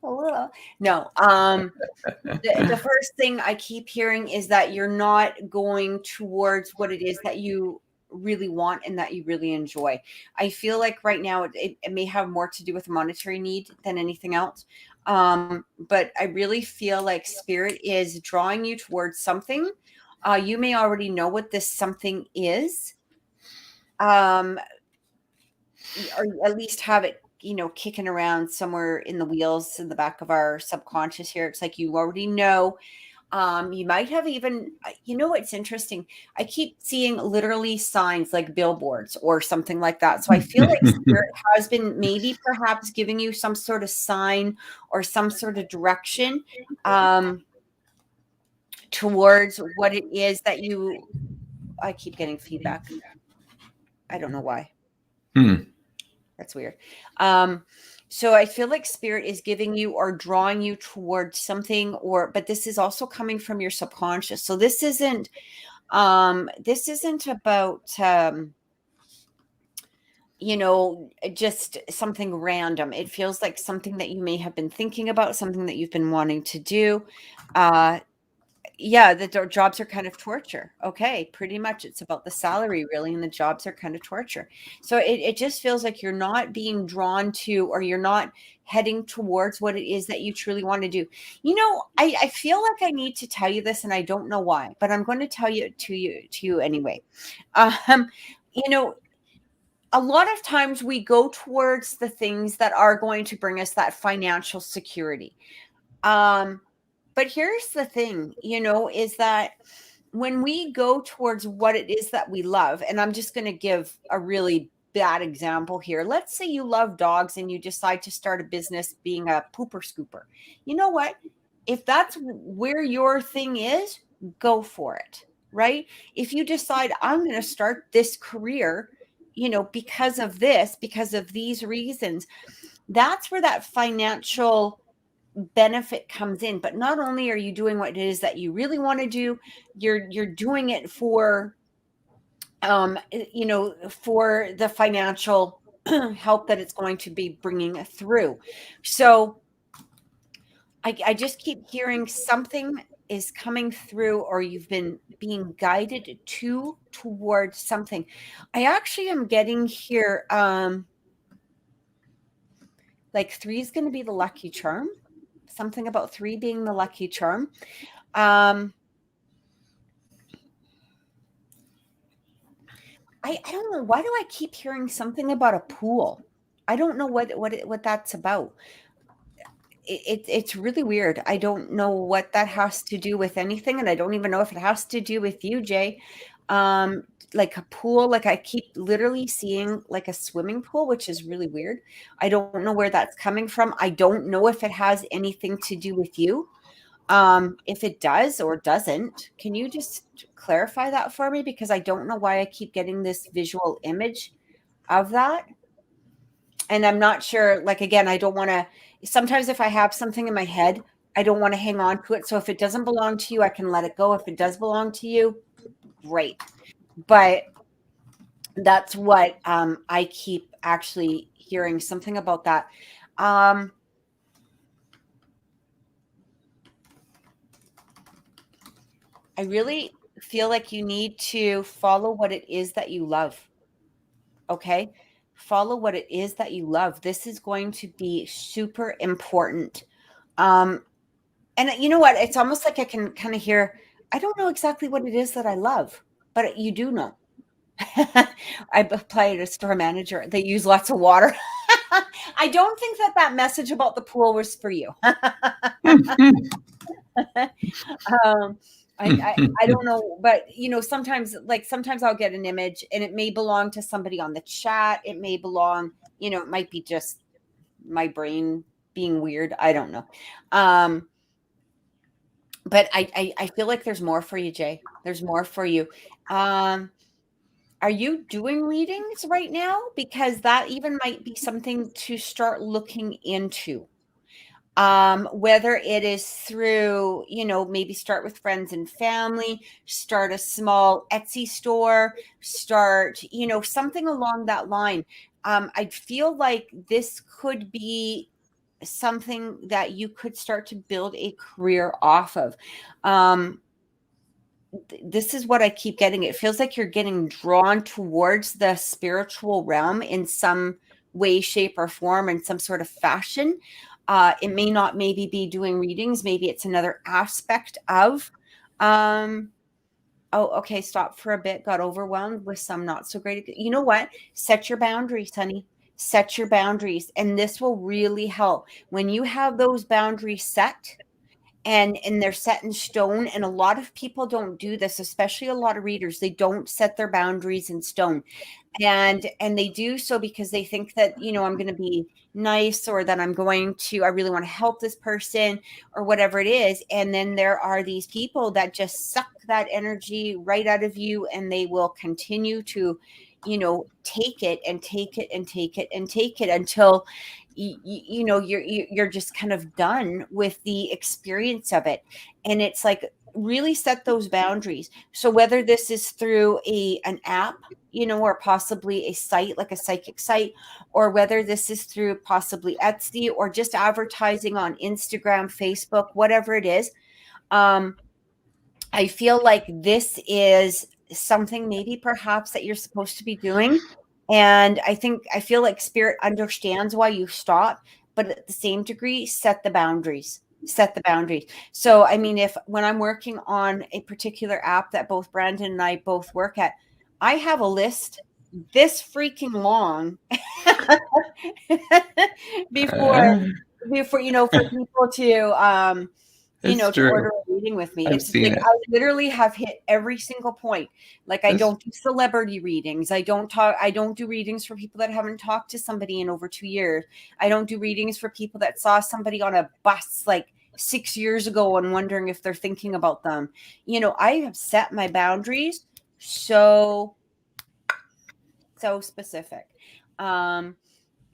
little. No. The first thing I keep hearing is that you're not going towards what it is that you really want and that you really enjoy. I feel like right now it may have more to do with a monetary need than anything else. But I really feel like Spirit is drawing you towards something. You may already know what this something is. Or at least have it, kicking around somewhere in the wheels in the back of our subconscious here. It's like you already know. You might have even, it's interesting. I keep seeing literally signs like billboards or something like that. So I feel like Spirit has been maybe perhaps giving you some sort of sign or some sort of direction towards what it is that I keep getting feedback. I don't know why. That's weird. So I feel like Spirit is giving you or drawing you towards something, but this is also coming from your subconscious. So this isn't about, just something random. It feels like something that you may have been thinking about, something that you've been wanting to do. Yeah, the jobs are kind of torture. Okay, pretty much it's about the salary really, and the jobs are kind of torture. So it just feels like you're not being drawn to, or you're not heading towards what it is that you truly want to do. I feel like I need to tell you this, and I don't know why, but I'm going to tell you to you anyway. A lot of times we go towards the things that are going to bring us that financial security. But here's the thing, is that when we go towards what it is that we love, and I'm just going to give a really bad example here. Let's say you love dogs and you decide to start a business being a pooper scooper. You know what? If that's where your thing is, go for it, right? If you decide I'm going to start this career, because of this, because of these reasons, that's where that financial benefit comes in. But not only are you doing what it is that you really want to do, you're doing it for for the financial help that it's going to be bringing through. So I just keep hearing something is coming through, or you've been being guided towards something. I actually am getting here like 3 is going to be the lucky charm. Something about 3 being the lucky charm. I don't know. Why do I keep hearing something about a pool? I don't know what that's about. It's really weird. I don't know what that has to do with anything, and I don't even know if it has to do with you, Jay. Like a pool, like I keep literally seeing like a swimming pool, which is really weird. I don't know where that's coming from. I don't know if it has anything to do with you. If it does or doesn't, can you just clarify that for me? Because I don't know why I keep getting this visual image of that. And I'm not sure, like, again, I don't want to, sometimes if I have something in my head, I don't want to hang on to it. So if it doesn't belong to you, I can let it go. If it does belong to you, great. But that's what I keep actually hearing something about that. I really feel like you need to follow what it is that you love. Okay. Follow what it is that you love. This is going to be super important. And you know what? It's almost like I can kind of hear, I don't know exactly what it is that I love, but you do know. I applied a store manager. They use lots of water. I don't think that message about the pool was for you. I don't know, but sometimes I'll get an image and it may belong to somebody on the chat. It may belong, it might be just my brain being weird. I don't know. But I feel like there's more for you, Jay. There's more for you. Are you doing readings right now? Because that even might be something to start looking into. Whether it is through, maybe start with friends and family, start a small Etsy store, start, something along that line. I feel like this could be something that you could start to build a career off of. This is what I keep getting. It feels like you're getting drawn towards the spiritual realm in some way, shape, or form, in some sort of fashion. It may not maybe be doing readings. Maybe it's another aspect of, okay, stop for a bit. Got overwhelmed with some not so great. You know what? Set your boundaries, honey. Set your boundaries. And this will really help. When you have those boundaries set, and they're set in stone, and a lot of people don't do this, especially a lot of readers. They don't set their boundaries in stone, and they do so because they think that I'm going to be nice, or that I really want to help this person, or whatever it is. And then there are these people that just suck that energy right out of you, and they will continue to take it and take it and take it and take it until you're just kind of done with the experience of it. And it's like, really set those boundaries. So whether this is through an app, or possibly a site like a psychic site, or whether this is through possibly Etsy, or just advertising on Instagram, Facebook, whatever it is, I feel like this is something maybe perhaps that you're supposed to be doing. And I feel like spirit understands why you stop, but at the same degree, set the boundaries. So, I mean, when I'm working on a particular app that both Brandon and I both work at, I have a list this freaking long before, for people to, It's to true. order a reading with me. I've It's seen like it. I literally have hit every single point. Like, I don't do celebrity readings. I don't do readings for people that haven't talked to somebody in over 2 years. I don't do readings for people that saw somebody on a bus like 6 years ago and wondering if they're thinking about them. I have set my boundaries so So specific.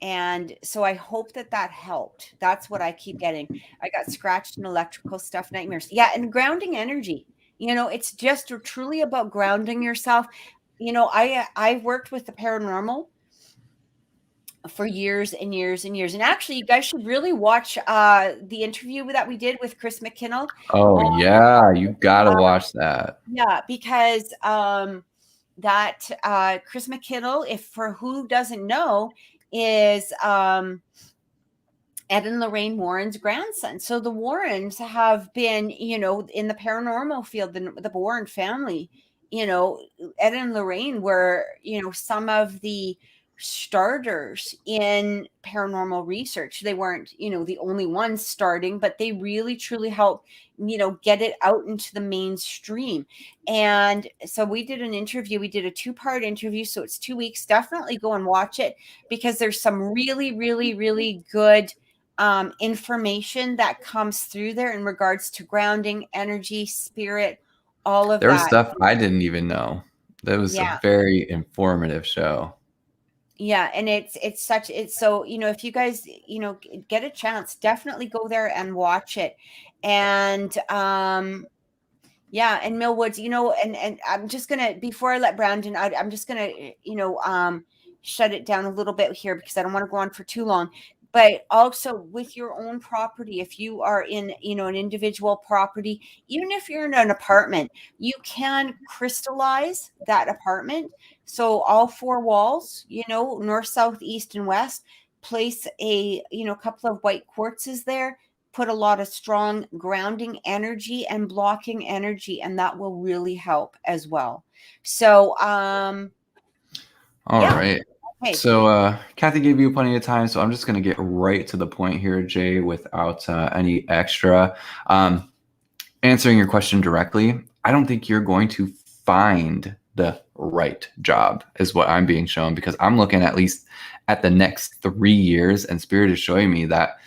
And so I hope that that helped. That's what I keep getting. I got scratched and electrical stuff, nightmares. Yeah, and grounding energy. It's just truly about grounding yourself. I've worked with the paranormal for years and years and years. And actually, you guys should really watch the interview that we did with Chris McKinnell. Oh yeah, you gotta watch that. Yeah, because that Chris McKinnell, if for who doesn't know, is Ed and Lorraine Warren's grandson. So the Warrens have been, in the paranormal field, the Warren family, Ed and Lorraine were, some of the starters in paranormal research. They weren't, the only ones starting, but they really truly helped, get it out into the mainstream. And so we did an interview. We did a 2-part interview. So it's 2 weeks. Definitely go and watch it, because there's some really, really, really good information that comes through there in regards to grounding, energy, spirit, all of There was that. stuff I didn't even know. That was a very informative show. Yeah, and it's so, if you guys, get a chance, definitely go there and watch it. And yeah, and Millwoods, and I'm just gonna, before I let Brandon out, I'm just gonna, shut it down a little bit here, because I don't want to go on for too long. But also with your own property, if you are in, an individual property, even if you're in an apartment, you can crystallize that apartment. So all 4 walls, north, south, east, and west, place a, couple of white quartzes there, put a lot of strong grounding energy and blocking energy, and that will really help as well. So, all right. Okay. So Kathy gave you plenty of time, so I'm just going to get right to the point here, Jay, without any extra. Answering your question directly, I don't think you're going to find the right job, is what I'm being shown, because I'm looking at least at the next 3 years, and Spirit is showing me that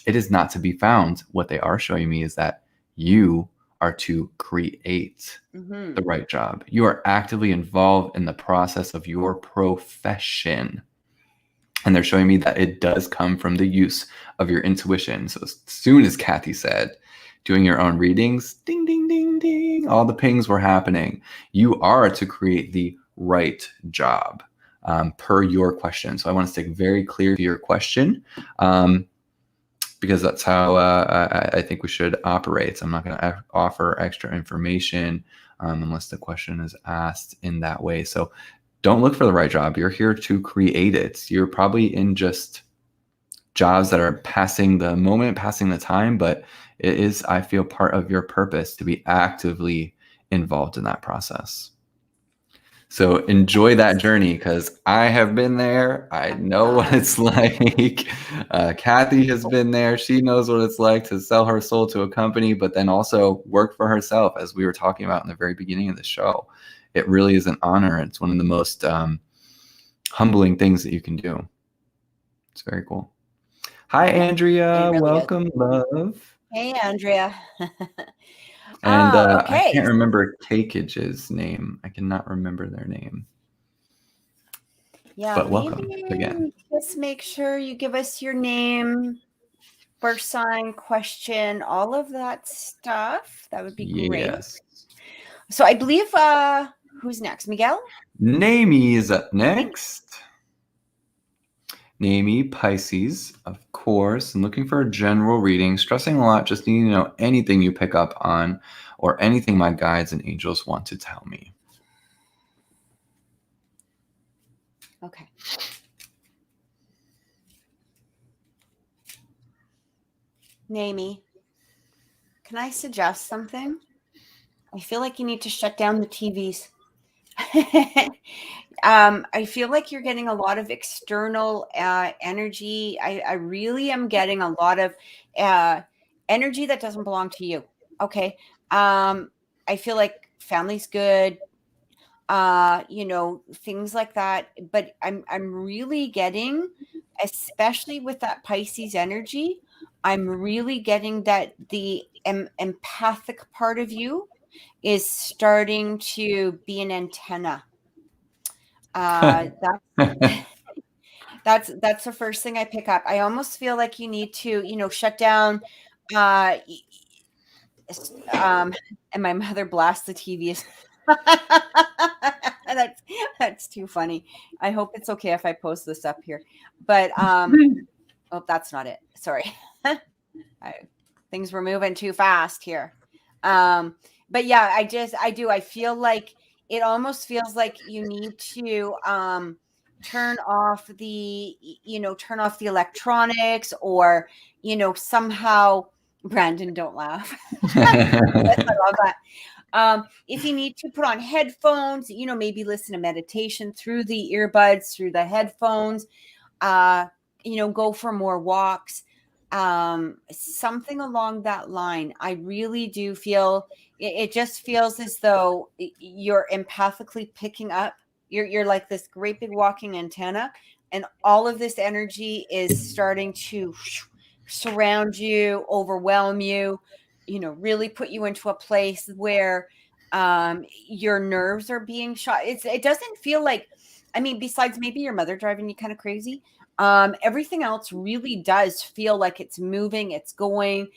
it is not to be found. What they are showing me is that you are to create the right job. You are actively involved in the process of your profession. And they're showing me that it does come from the use of your intuition. So as soon as Kathy said, doing your own readings, ding, ding, ding, ding, all the pings were happening. You are to create the right job per your question. So I want to stick very clear to your question, because that's how I think we should operate. So I'm not going to offer extra information unless the question is asked in that way. So don't look for the right job. You're here to create it. You're probably in just jobs that are passing the moment, passing the time, but it is, I feel, part of your purpose to be actively involved in that process. So enjoy that journey, because I have been there. I know what it's like. Kathy has been there. She knows what it's like to sell her soul to a company, but then also work for herself, as we were talking about in the very beginning of the show. It really is an honor. It's one of the most humbling things that you can do. It's very cool. Hi, Andrea. Really welcome, love. Hey, Andrea. And okay. I can't remember Cakeage's name. I cannot remember their name. Yeah, but welcome again. Just make sure you give us your name, birth sign, question, all of that stuff. That would be great. Yes. So I believe who's next? Miguel? Naomi is up next. Naomi Pisces, of course, and looking for a general reading, stressing a lot, just needing to know anything you pick up on or anything my guides and angels want to tell me. Okay. Naomi, can I suggest something? I feel like you need to shut down the TVs. I feel like you're getting a lot of external energy. I really am getting a lot of energy that doesn't belong to you. Okay. I feel like family's good, things like that. But I'm really getting, especially with that Pisces energy, I'm really getting that the empathic part of you is starting to be an antenna. That's that's the first thing I pick up. I almost feel like you need to, shut down. Uh, and my mother blasts the TV. That's too funny. I hope it's okay if I post this up here. But oh, that's not it. Sorry. Things were moving too fast here. But yeah, I feel like it almost feels like you need to turn off the electronics, or somehow. Brandon, don't laugh. I love that. If you need to put on headphones, maybe listen to meditation through the earbuds, through the headphones, go for more walks, something along that line. I really do feel it just feels as though you're empathically picking up. You're like this great big walking antenna, and all of this energy is starting to surround you, overwhelm you, really put you into a place where your nerves are being shot. It doesn't feel like, besides maybe your mother driving you kind of crazy, everything else really does feel like it's moving, it's going.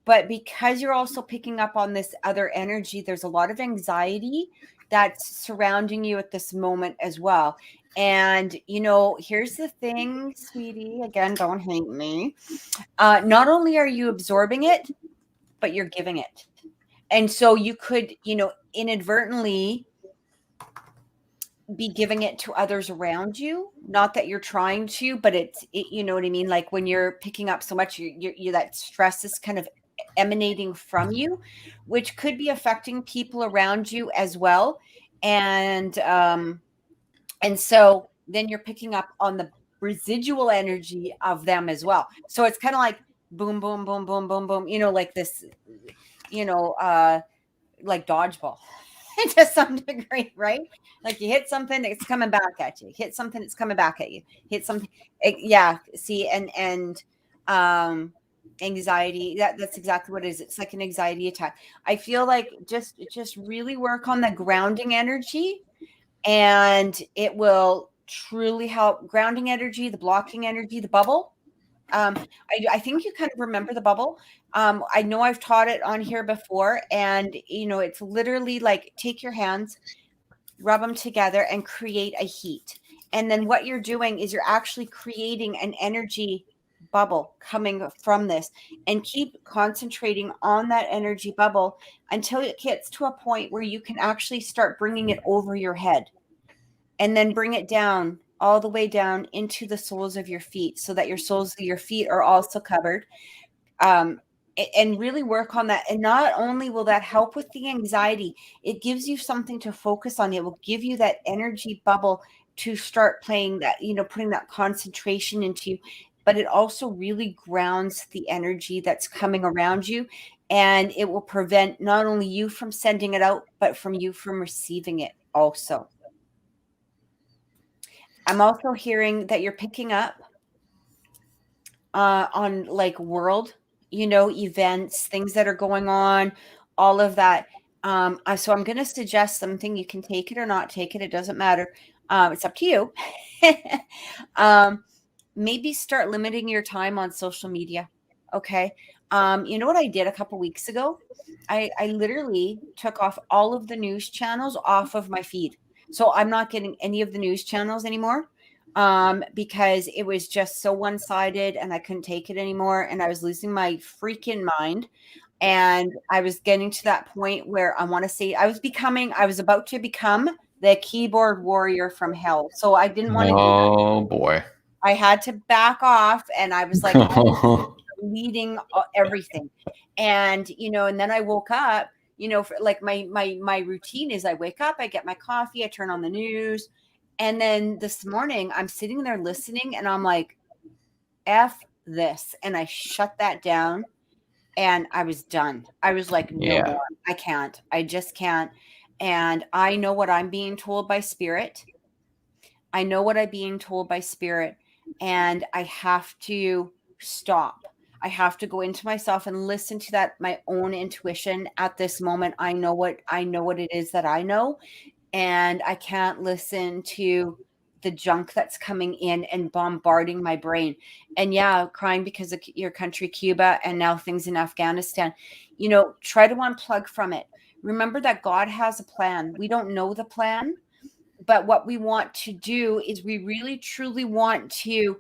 But because you're also picking up on this other energy, there's a lot of anxiety that's surrounding you at this moment as well. And, here's the thing, sweetie, again, don't hate me. Not only are you absorbing it, but you're giving it. And so you could, inadvertently be giving it to others around you. Not that you're trying to, but you know what I mean? Like when you're picking up so much, you that stress is kind of emanating from you, which could be affecting people around you as well. And so then you're picking up on the residual energy of them as well. So it's kind of like boom, boom, boom, boom, boom, boom, like this, like dodgeball to some degree, right? Like you hit something, it's coming back at you. Hit something, it's coming back at you. Hit something. Yeah. See, and anxiety, that's exactly what it is. It's like an anxiety attack. I feel like just really work on the grounding energy, and it will truly help. Grounding energy, the blocking energy, the bubble. I think you kind of remember the bubble. I know I've taught it on here before, and it's literally like take your hands, rub them together, and create a heat. And then what you're doing is you're actually creating an energy bubble coming from this, and keep concentrating on that energy bubble until it gets to a point where you can actually start bringing it over your head, and then bring it down, all the way down into the soles of your feet, so that your soles of your feet are also covered. And really work on that. And not only will that help with the anxiety, it gives you something to focus on. It will give you that energy bubble to start playing that, putting that concentration into you. But it also really grounds the energy that's coming around you. And it will prevent not only you from sending it out, but from you from receiving it also. I'm also hearing that you're picking up on like world, events, things that are going on, all of that. So I'm going to suggest something. You can take it or not take it. It doesn't matter. It's up to you. Maybe start limiting your time on social media. Okay. You know what I did a couple weeks ago? I literally took off all of the news channels off of my feed. So I'm not getting any of the news channels anymore. Because it was just so one-sided and I couldn't take it anymore. And I was losing my freaking mind. And I was getting to that point where I want to say I was about to become the keyboard warrior from hell. So I didn't want to do that. Oh boy. I had to back off, and I was like leading everything. And, and then I woke up, for like my routine is I wake up, I get my coffee, I turn on the news. And then this morning I'm sitting there listening, and I'm like, F this. And I shut that down, and I was done. I was like, no more. I can't. I just can't. And I know what I'm being told by spirit. I know what I'm being told by spirit, and I have to stop. I have to go into myself and listen to my own intuition at this moment. I know what it is that I know. and I can't listen to the junk that's coming in and bombarding my brain. And yeah, crying because of your country, Cuba, and now things in Afghanistan. Try to unplug from it. Remember that God has a plan. We don't know the plan, but what we want to do is we really truly want to,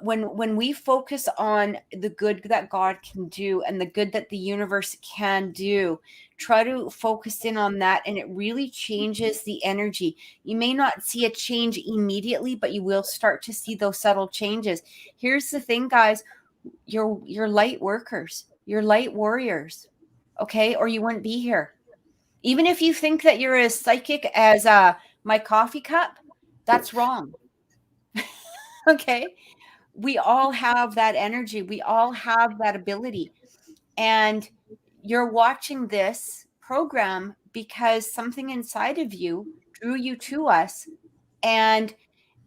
when we focus on the good that God can do and the good that the universe can do, try to focus in on that, and it really changes the energy. You may not see a change immediately, but you will start to see those subtle changes. Here's the thing, guys. You're light workers, you're light warriors, okay? Or you wouldn't be here. Even if you think that you're as psychic as my coffee cup, that's wrong. Okay. We all have that energy. We all have that ability. And you're watching this program because something inside of you drew you to us. And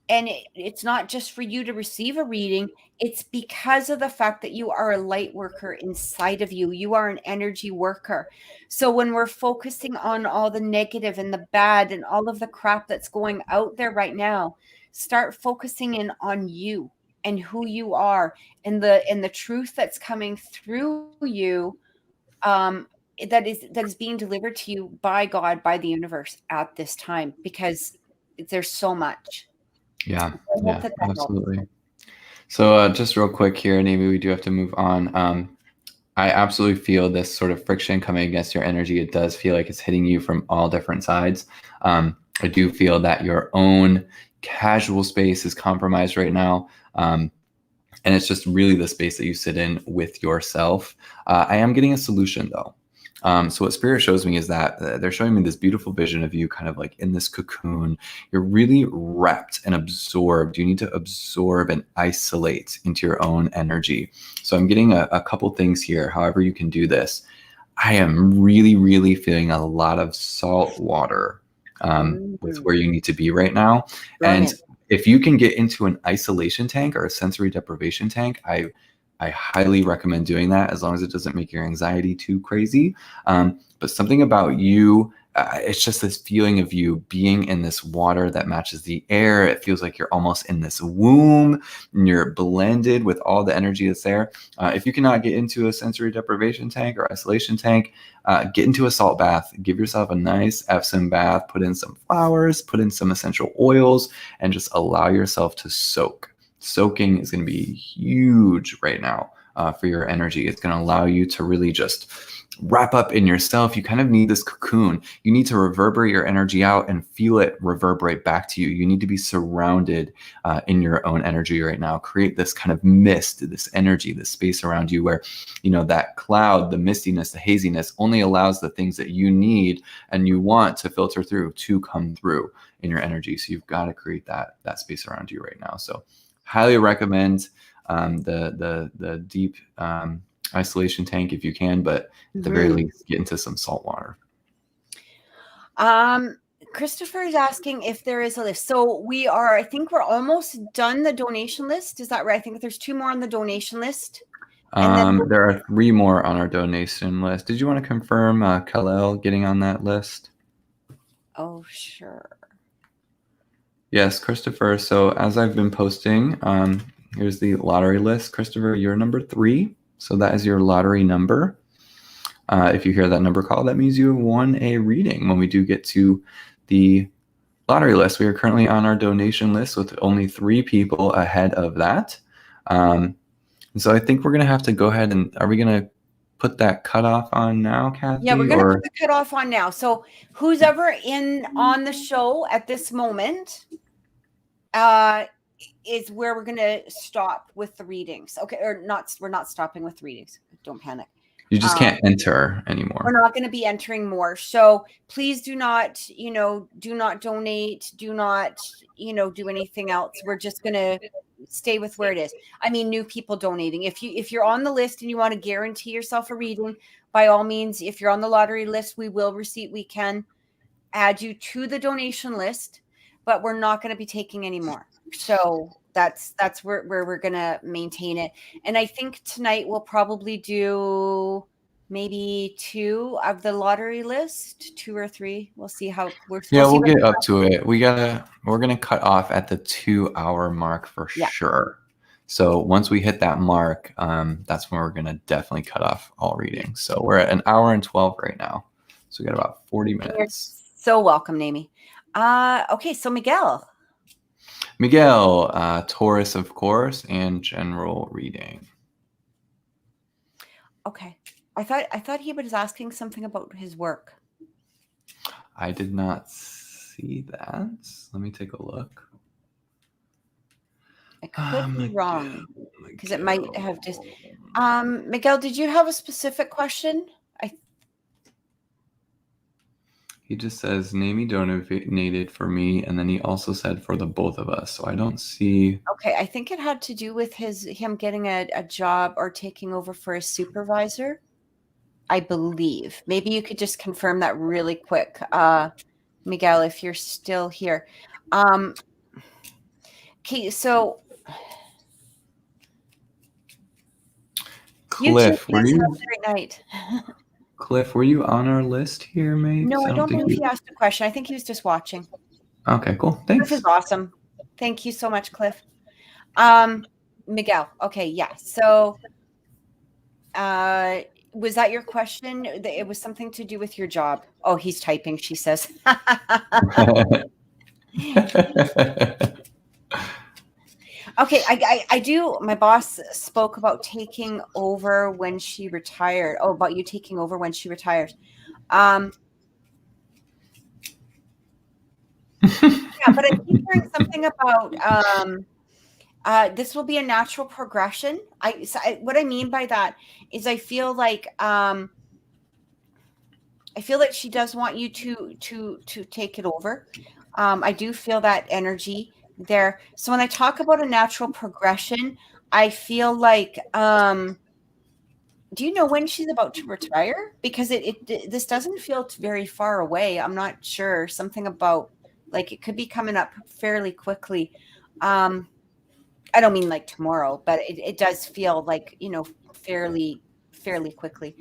it's not just for you to receive a reading. It's because of the fact that you are a light worker inside of you. You are an energy worker. So when we're focusing on all the negative and the bad and all of the crap that's going out there right now, start focusing in on you and who you are, and the truth that's coming through you, that is being delivered to you by God, by the universe at this time, because there's so much. Yeah, I hope that helps. absolutely. So just real quick here, Naomi, we do have to move on. I absolutely feel this sort of friction coming against your energy. It does feel like it's hitting you from all different sides. I do feel that your own casual space is compromised right now. And it's just really the space that you sit in with yourself. I am getting a solution though. So what Spirit shows me is that they're showing me this beautiful vision of you kind of like in this cocoon. You're really wrapped and absorbed. You need to absorb and isolate into your own energy. So I'm getting a couple things here, however you can do this. I am really, really feeling a lot of salt water with where you need to be right now. Brilliant. And if you can get into an isolation tank or a sensory deprivation tank, I highly recommend doing that, as long as it doesn't make your anxiety too crazy. But something about you, it's just this feeling of you being in this water that matches the air. It feels like you're almost in this womb and you're blended with all the energy that's there. If you cannot get into a sensory deprivation tank or isolation tank, get into a salt bath. Give yourself a nice Epsom bath, put in some flowers, put in some essential oils, and just allow yourself to soak. Soaking is going to be huge right now for your energy. It's going to allow you to really just wrap up in yourself. You kind of need this cocoon. You need to reverberate your energy out and feel it reverberate back to you. You need to be surrounded in your own energy right now. Create this kind of mist, this energy, this space around you where, that cloud, the mistiness, the haziness only allows the things that you need and you want to filter through to come through in your energy. So you've got to create that space around you right now. So highly recommend the deep isolation tank if you can, but at the very least, get into some salt water. Christopher is asking if there is a list. So I think we're almost done the donation list. Is that right? I think there's 2 more on the donation list. There are 3 more on our donation list. Did you want to confirm Kalel getting on that list? Oh, sure. Yes, Christopher. So as I've been posting, here's the lottery list. Christopher, you're number 3. So that is your lottery number. If you hear that number call, that means you have won a reading. When we do get to the lottery list, we are currently on our donation list with only 3 people ahead of that. And so I think we're going to have to go ahead and, are we going to put that cutoff on now, Kathy? Yeah, we're going to put the cutoff on now. So who's ever on the show at this moment is where we're going to stop with the readings. Okay, or not, we're not stopping with readings. Don't panic. You just can't enter anymore. We're not going to be entering more. So please do not donate. Do not, do anything else. We're just going to stay with where it is. I mean, new people donating. If you're on the list and you want to guarantee yourself a reading, by all means, if you're on the lottery list, we can add you to the donation list, but we're not going to be taking any more. So that's where we're going to maintain it. And I think tonight we'll probably do maybe 2 of the lottery list, 2 or 3. We'll see how we'll Yeah, see we'll what. get up to it. We're gonna cut off at the 2-hour mark for Yeah. sure. So once we hit that mark, that's when we're gonna definitely cut off all readings. So we're at 1 hour and 12 right now. So we got about 40 You're minutes. so welcome, Naomi. Okay, so Miguel. Miguel, Taurus, of course, and general reading. Okay. I thought he was asking something about his work. I did not see that. Let me take a look. I could be wrong because it might have just. Miguel, did you have a specific question? He just says Naomi donated for me, and then he also said for the both of us. So I don't see. Okay, I think it had to do with him getting a job or taking over for a supervisor. I believe. Maybe you could just confirm that really quick, Miguel, if you're still here. Okay, so Cliff, were you? Have a great night. Cliff, were you on our list here, mate? No, I don't know if he asked a question. I think he was just watching. Okay, cool. Thanks. Cliff is awesome. Thank you so much, Cliff. Miguel. Okay, yeah. So, was that your question? It was something to do with your job. Oh, he's typing. She says. Okay, I do. My boss spoke about taking over when she retired. Oh, about you taking over when she retires. Yeah, but I keep hearing something about this will be a natural progression. What I mean by that is I feel like she does want you to take it over. I do feel that energy there. So when I talk about a natural progression, I feel like do you know when she's about to retire? Because this doesn't feel very far away. I'm not sure. Something about like it could be coming up fairly quickly. I don't mean like tomorrow, but it does feel like, fairly quickly.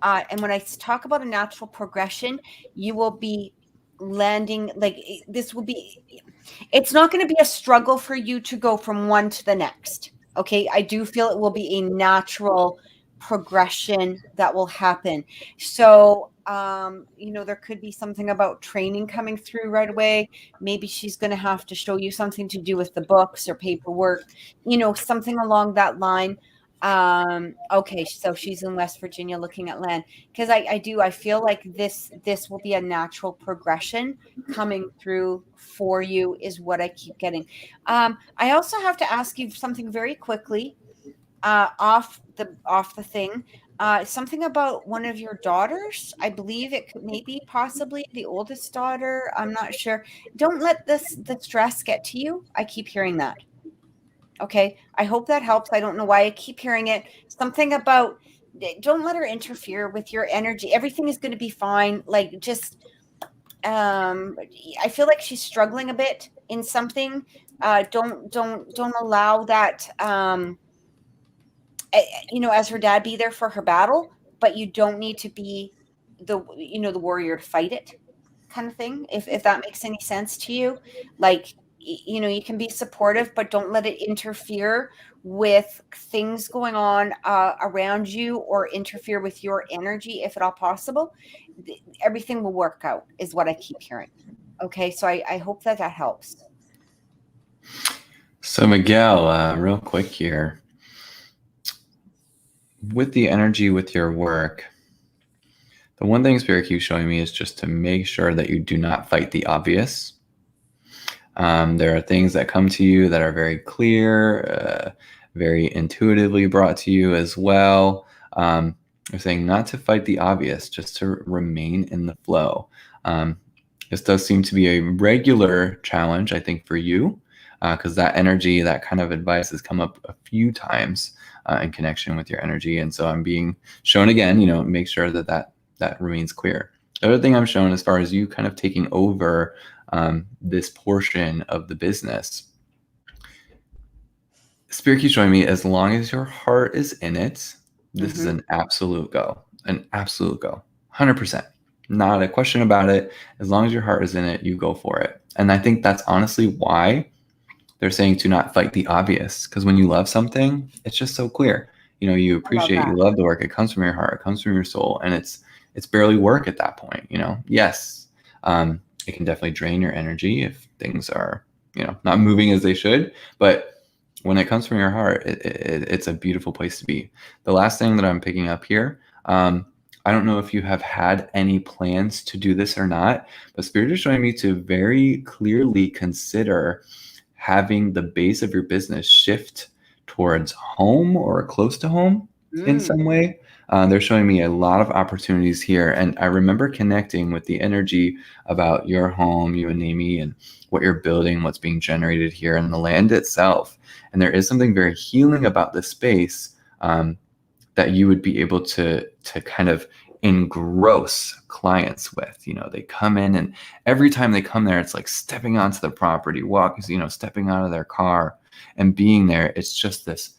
And when I talk about a natural progression, you will be landing like this will be, it's not going to be a struggle for you to go from one to the next. Okay. I do feel it will be a natural progression that will happen. So, there could be something about training coming through right away. Maybe she's going to have to show you something to do with the books or paperwork, something along that line. Okay, so she's in West Virginia looking at land because I feel like this will be a natural progression coming through for you is what I keep getting. I also have to ask you something very quickly off the thing. Something about one of your daughters. I believe it could maybe possibly the oldest daughter. I'm not sure. Don't let the stress get to you. I keep hearing that. Okay. I hope that helps. I don't know why I keep hearing it. Something about don't let her interfere with your energy. Everything is going to be fine. Like just I feel like she's struggling a bit in something. Don't allow that as her dad, be there for her battle, but you don't need to be the warrior to fight it kind of thing. If that makes any sense to you, like, you can be supportive, but don't let it interfere with things going on around you or interfere with your energy, if at all possible. Everything will work out is what I keep hearing. Okay. So I hope that helps. So Miguel, real quick here. With the energy with your work, the one thing Spirit keeps showing me is just to make sure that you do not fight the obvious. There are things that come to you that are very clear, very intuitively brought to you as well. I'm saying not to fight the obvious, just to remain in the flow. This does seem to be a regular challenge, I think, for you, because that energy, that kind of advice has come up a few times in connection with your energy. And so I'm being shown again, make sure that remains clear. The other thing I'm shown as far as you kind of taking over this portion of the business, Spirit keeps showing me as long as your heart is in it, this is an absolute go. an absolute go, 100%. Not a question about it. As long as your heart is in it, you go for it. And I think that's honestly why they're saying to not fight the obvious, because when you love something, it's just so clear. You know, you appreciate, you love the work. It comes from your heart, it comes from your soul, and it's barely work at that point. You know, yes, it can definitely drain your energy if things are, you know, not moving as they should. But when it comes from your heart, it's a beautiful place to be. The last thing that I'm picking up here, I don't know if you have had any plans to do this or not, but Spirit is showing me to very clearly consider having the base of your business shift towards home or close to home in some way. They're showing me a lot of opportunities here. And I remember connecting with the energy about your home, you and Naomi, and what you're building, what's being generated here, and the land itself. And there is something very healing about this space that you would be able to kind of engross clients with. You know, they come in, and every time they come there, it's like stepping onto the property, stepping out of their car and being there. It's just this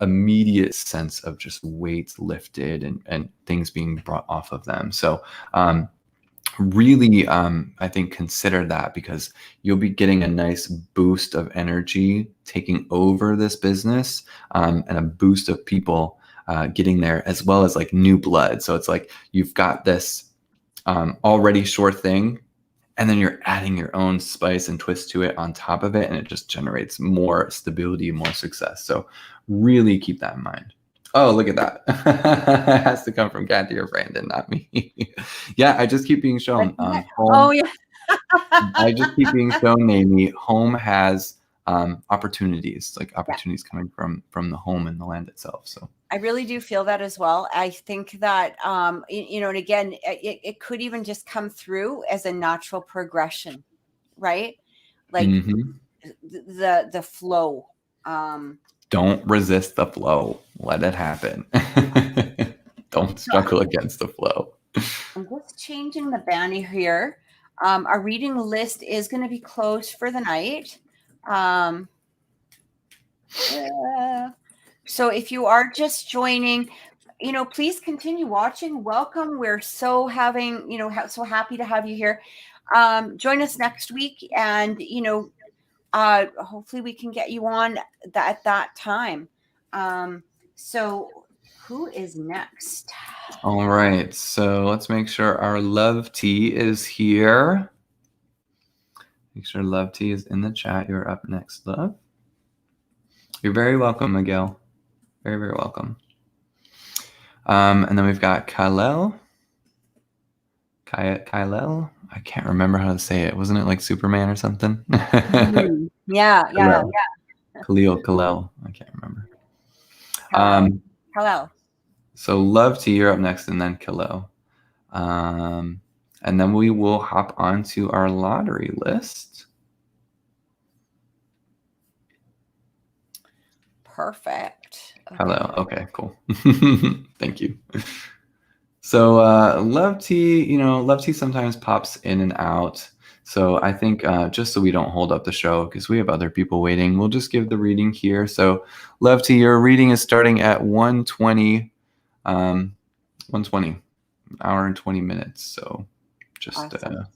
immediate sense of just weights lifted and things being brought off of them. So really, I think consider that, because you'll be getting a nice boost of energy taking over this business, and a boost of people getting there, as well as like new blood. So it's like you've got this already sure thing, and then you're adding your own spice and twist to it on top of it, and it just generates more stability, more success. So really keep that in mind. Oh, look at that. It has to come from Cathy or Brandon, not me. Yeah, I just keep being shown. Home, Oh, yeah. I just keep being shown, Naomi. Home has opportunities, like opportunities coming from the home and the land itself. So I really do feel that as well. I think that, you know, and again, it could even just come through as a natural progression, right? Like the flow. Don't resist the flow. Let it happen. Don't struggle against the flow. I'm just changing the banner here. Our reading list is going to be closed for the night. So if you are just joining, you know, please continue watching. Welcome. We're so so happy to have you here. Join us next week, and, you know, hopefully we can get you on at that time. So who is next? All right. So let's make sure our love tea is here. Make sure love tea is in the chat. You're up next, love. You're very welcome, Miguel. Very, very welcome. And then we've got Khalil. Khalil. I can't remember how to say it. Wasn't it like Superman or something? Yeah. Khalil. I can't remember. Hello. So love tea, you're up next, and then Khalil. And then we will hop onto our lottery list. Perfect. Okay. Hello. Okay, cool. Thank you. So love tea, you know, love tea sometimes pops in and out. So I think just so we don't hold up the show, because we have other people waiting, we'll just give the reading here. So love tea, your reading is starting at 1:20, 1:20, an hour and 20 minutes. So just awesome.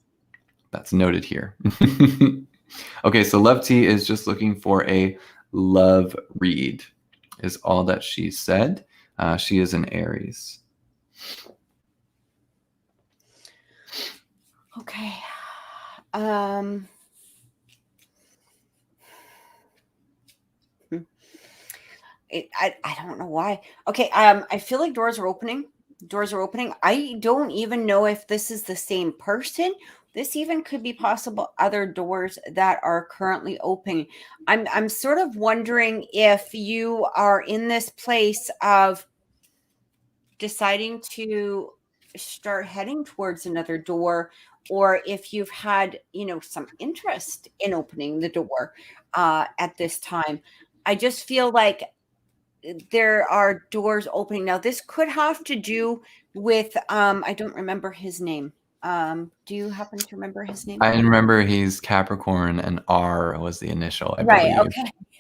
That's noted here. Okay, so love tea is just looking for a love read, is all that she said. She is an Aries. Okay. I don't know why. Okay. I feel like doors are opening. I don't even know if this is the same person. This even could be possible other doors that are currently open. I'm sort of wondering if you are in this place of deciding to start heading towards another door, or if you've had, you know, some interest in opening the door at this time. I just feel like there are doors opening now. This could have to do with I don't remember his name. Do you happen to remember his name? I remember he's Capricorn, and R was the initial, I believe.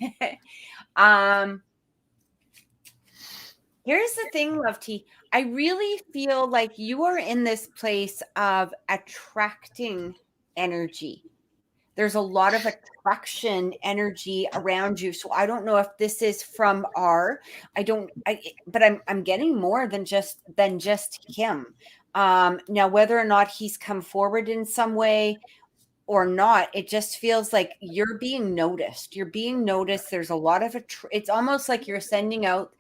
Okay. Here's the thing, Love T. I really feel like you are in this place of attracting energy. There's a lot of attraction energy around you. So I don't know if this is from but I'm getting more than just him. Now whether or not he's come forward in some way or not, it just feels like you're being noticed. You're being noticed. There's a lot of it's almost like you're sending out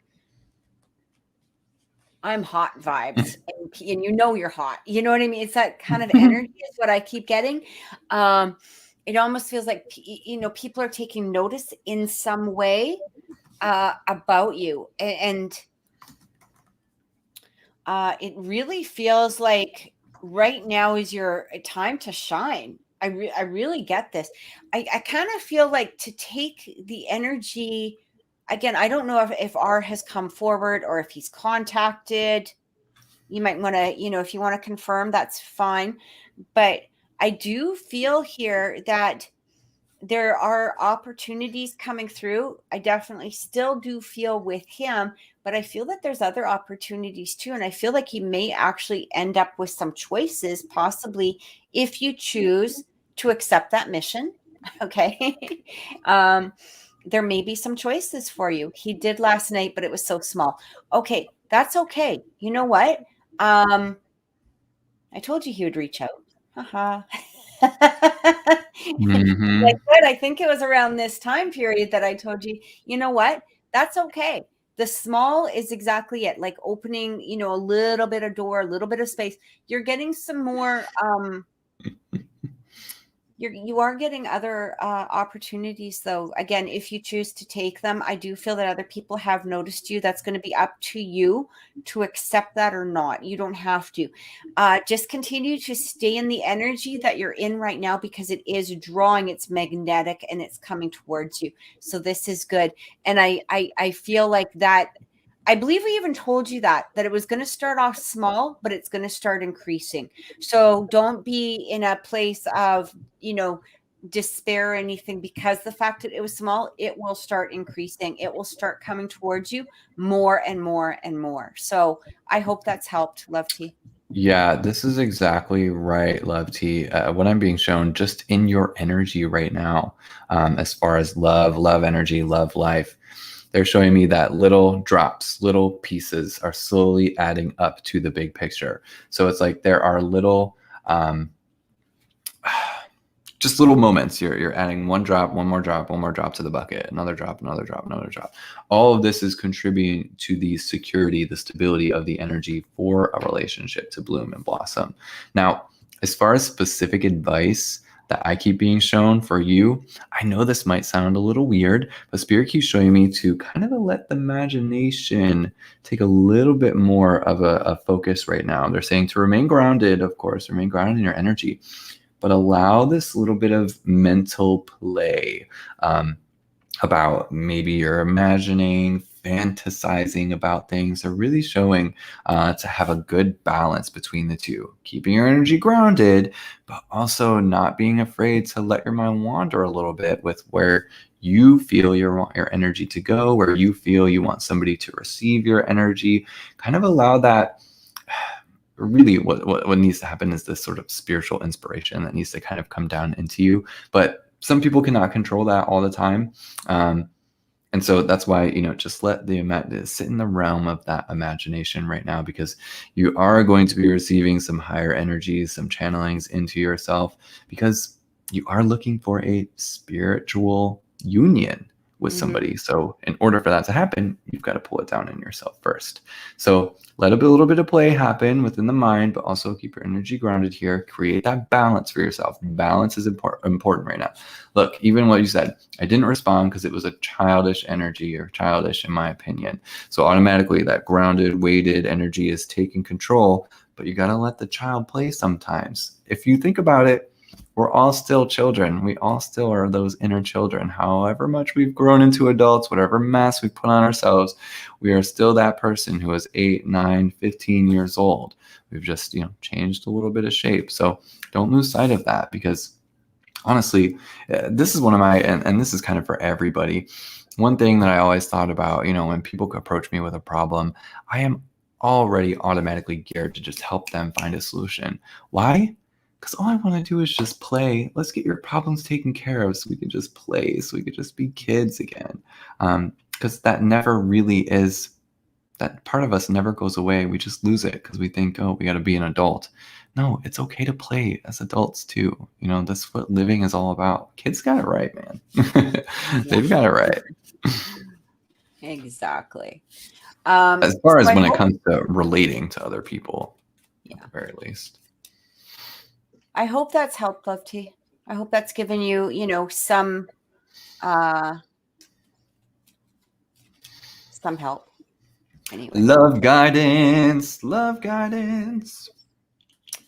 I'm hot vibes, and you know you're hot. You know what I mean? It's that kind of energy is what I keep getting. It almost feels like people are taking notice in some way about you, and it really feels like right now is your time to shine. I really get this. I kind of feel like to take the energy. Again, I don't know if R has come forward or if he's contacted. You might want to, if you want to confirm, that's fine. But I do feel here that there are opportunities coming through. I definitely still do feel with him, but I feel that there's other opportunities too. And I feel like he may actually end up with some choices, possibly if you choose to accept that mission. Okay. There may be some choices for you. He did last night, but it was so small. Okay. That's okay. You know what? I told you he would reach out. Haha. Like that, I think it was around this time period that I told you, you know what? That's okay. The small is exactly it. Like opening, a little bit of door, a little bit of space. You're getting some more you are getting other opportunities though. Again, if you choose to take them, I do feel that other people have noticed you. That's going to be up to you to accept that or not. You don't have to. Just continue to stay in the energy that you're in right now, because it is drawing, it's magnetic, and it's coming towards you. So this is good. And I feel like that. I believe we even told you that it was going to start off small, but it's going to start increasing. So don't be in a place of, despair or anything, because the fact that it was small, it will start increasing. It will start coming towards you more and more and more. So I hope that's helped, Love T. Yeah, this is exactly right, Love T. What I'm being shown just in your energy right now, as far as love energy, love life, they're showing me that little drops, little pieces are slowly adding up to the big picture. So it's like there are little, just little moments. You're adding one drop, one more drop, one more drop to the bucket, another drop, another drop, another drop. All of this is contributing to the security, the stability of the energy for a relationship to bloom and blossom. Now, as far as specific advice that I keep being shown for you, I know this might sound a little weird, but Spirit keeps showing me to kind of let the imagination take a little bit more of a focus right now. They're saying to remain grounded, of course, remain grounded in your energy, but allow this little bit of mental play about maybe you're imagining, fantasizing about things. They're really showing to have a good balance between the two, keeping your energy grounded, but also not being afraid to let your mind wander a little bit with where you feel you want your energy to go, where you feel you want somebody to receive your energy. Kind of allow that. Really what needs to happen is this sort of spiritual inspiration that needs to kind of come down into you. But some people cannot control that all the time. And so that's why, just let sit in the realm of that imagination right now, because you are going to be receiving some higher energies, some channelings into yourself, because you are looking for a spiritual union with somebody. So in order for that to happen, you've got to pull it down in yourself first. So let a little bit of play happen within the mind, but also keep your energy grounded here. Create that balance for yourself. Balance is important right now. Look, even what you said, I didn't respond because it was a childish energy, or childish in my opinion. So automatically that grounded, weighted energy is taking control, but you got to let the child play sometimes. If you think about it, we're all still children. We all still are those inner children. However much we've grown into adults, whatever mask we put on ourselves, we are still that person who is 8, 9, 15 years old. We've just, changed a little bit of shape. So don't lose sight of that, because honestly, this is one of my, and this is kind of for everybody. one thing that I always thought about, when people approach me with a problem, I am already automatically geared to just help them find a solution. Why? Because all I want to do is just play. Let's get your problems taken care of so we can just play, so we could just be kids again. Because that never really is, that part of us never goes away. We just lose it because we think, oh, we got to be an adult. No, it's okay to play as adults too. That's what living is all about. Kids got it right, man. They've got it right. Exactly. As far as when it comes to relating to other people, at the very least. I hope that's helped, Love T. I hope that's given you, some help. Anyway. Love guidance.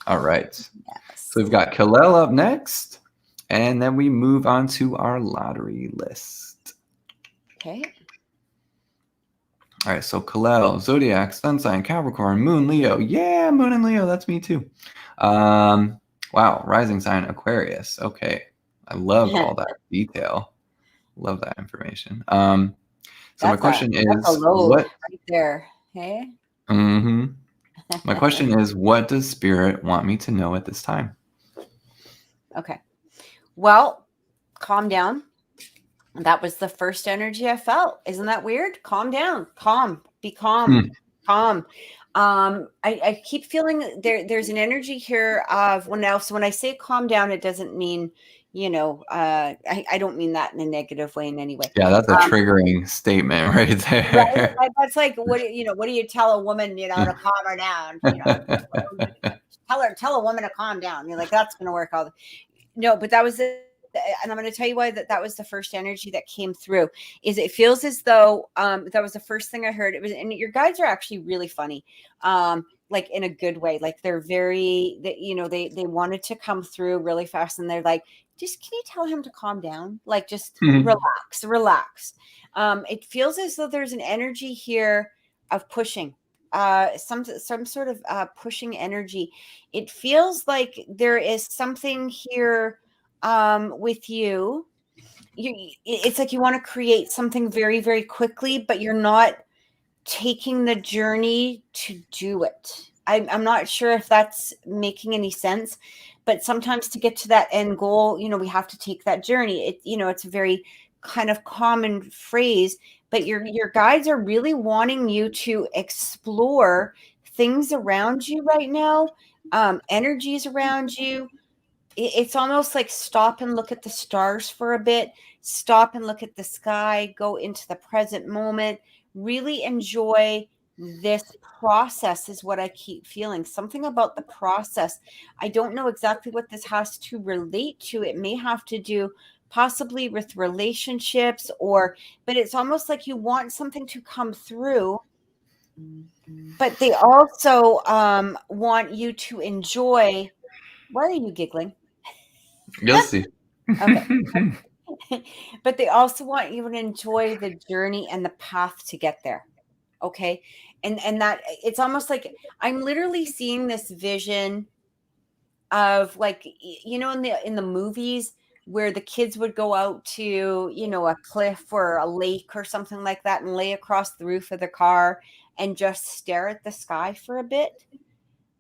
All right. Yes. So we've got Kalel up next, and then we move on to our lottery list. Okay. All right. So Kalel, Zodiac, Sun sign, Capricorn, Moon, Leo. Yeah, Moon and Leo. That's me too. Wow. Rising sign, Aquarius. Okay. I love all that detail. Love that information. So my question is, what right there? Hey. Mm-hmm. My question is, what does Spirit want me to know at this time? Okay. Well, calm down. That was the first energy I felt. Isn't that weird? Calm down. Calm. Be calm. Calm. I keep feeling there's an energy here of when I say calm down, it doesn't mean, I don't mean that in a negative way in any way. Yeah, that's a triggering statement right there. Right? That's like, what do you tell a woman, to calm her down? Tell a woman to calm down. You're like, that's going to work no, but that was it. And I'm going to tell you why that was the first energy that came through. Is it feels as though that was the first thing I heard. It was, and your guides are actually really funny, like in a good way. Like they're very, they wanted to come through really fast, and they're like, just can you tell him to calm down? Like just relax. It feels as though there's an energy here of pushing. Some sort of pushing energy. It feels like there is something here with you. It's like you want to create something very, very quickly, but you're not taking the journey to do it. I'm not sure if that's making any sense, but sometimes to get to that end goal, we have to take that journey. It's a very kind of common phrase, but your guides are really wanting you to explore things around you right now, energies around you. It's almost like stop and look at the stars for a bit, stop and look at the sky, go into the present moment, really enjoy this process is what I keep feeling. Something about the process. I don't know exactly what this has to relate to. It may have to do possibly with relationships but it's almost like you want something to come through, but they also want you to enjoy. Why are you giggling? You'll see. Okay. But they also want you to enjoy the journey and the path to get there. Okay. And that it's almost like I'm literally seeing this vision of like, in the movies where the kids would go out to, a cliff or a lake or something like that and lay across the roof of the car and just stare at the sky for a bit.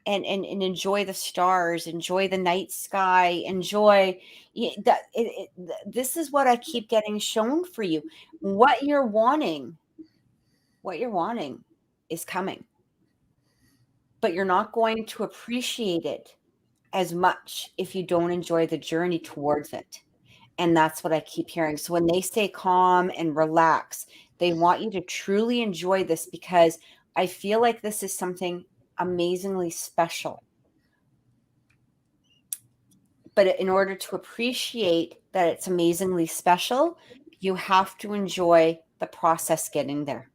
And enjoy the stars, enjoy the night sky, enjoy that. This is what I keep getting shown for you. What you're wanting is coming, but you're not going to appreciate it as much if you don't enjoy the journey towards it. And that's what I keep hearing. So when they say calm and relax, they want you to truly enjoy this, because I feel like this is something amazingly special. But in order to appreciate that it's amazingly special, you have to enjoy the process getting there.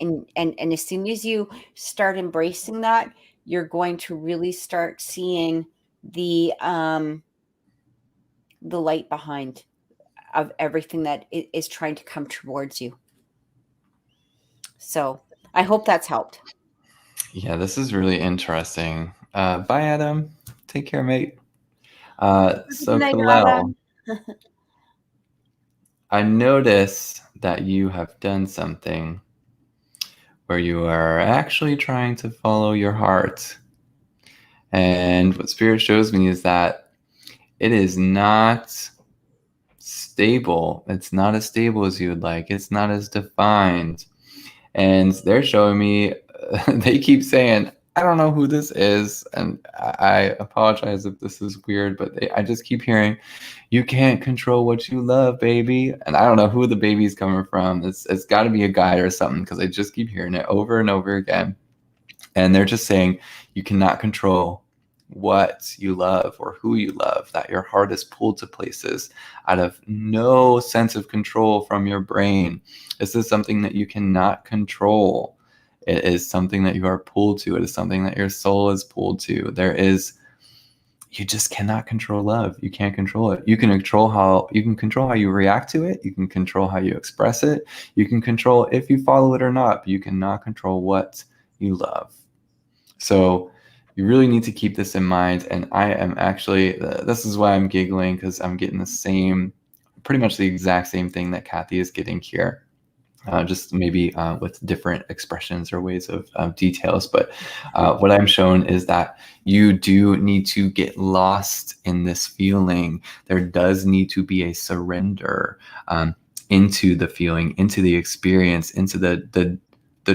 And as soon as you start embracing that, you're going to really start seeing the light behind of everything that is trying to come towards you. So I hope that's helped. Yeah, this is really interesting. Bye, Adam. Take care, mate. So, Kalel, I notice that you have done something where you are actually trying to follow your heart. And what Spirit shows me is that it is not stable. It's not as stable as you would like. It's not as defined. And they're showing me, they keep saying, I don't know who this is. And I apologize if this is weird, but I just keep hearing, you can't control what you love, baby. And I don't know who the baby's coming from. It's got to be a guy or something, because I just keep hearing it over and over again. And they're just saying, you cannot control what you love or who you love, that your heart is pulled to places out of no sense of control from your brain. This is something that you cannot control. It is something that you are pulled to. It is something that your soul is pulled to. You just cannot control love. You can't control it. You can control how you react to it. You can control how you express it. You can control if you follow it or not, but you cannot control what you love. So you really need to keep this in mind. And I am actually, this is why I'm giggling, because I'm getting pretty much the exact same thing that Kathy is getting here. Just maybe with different expressions or ways of details. But what I'm shown is that you do need to get lost in this feeling. There does need to be a surrender into the feeling, into the experience, into the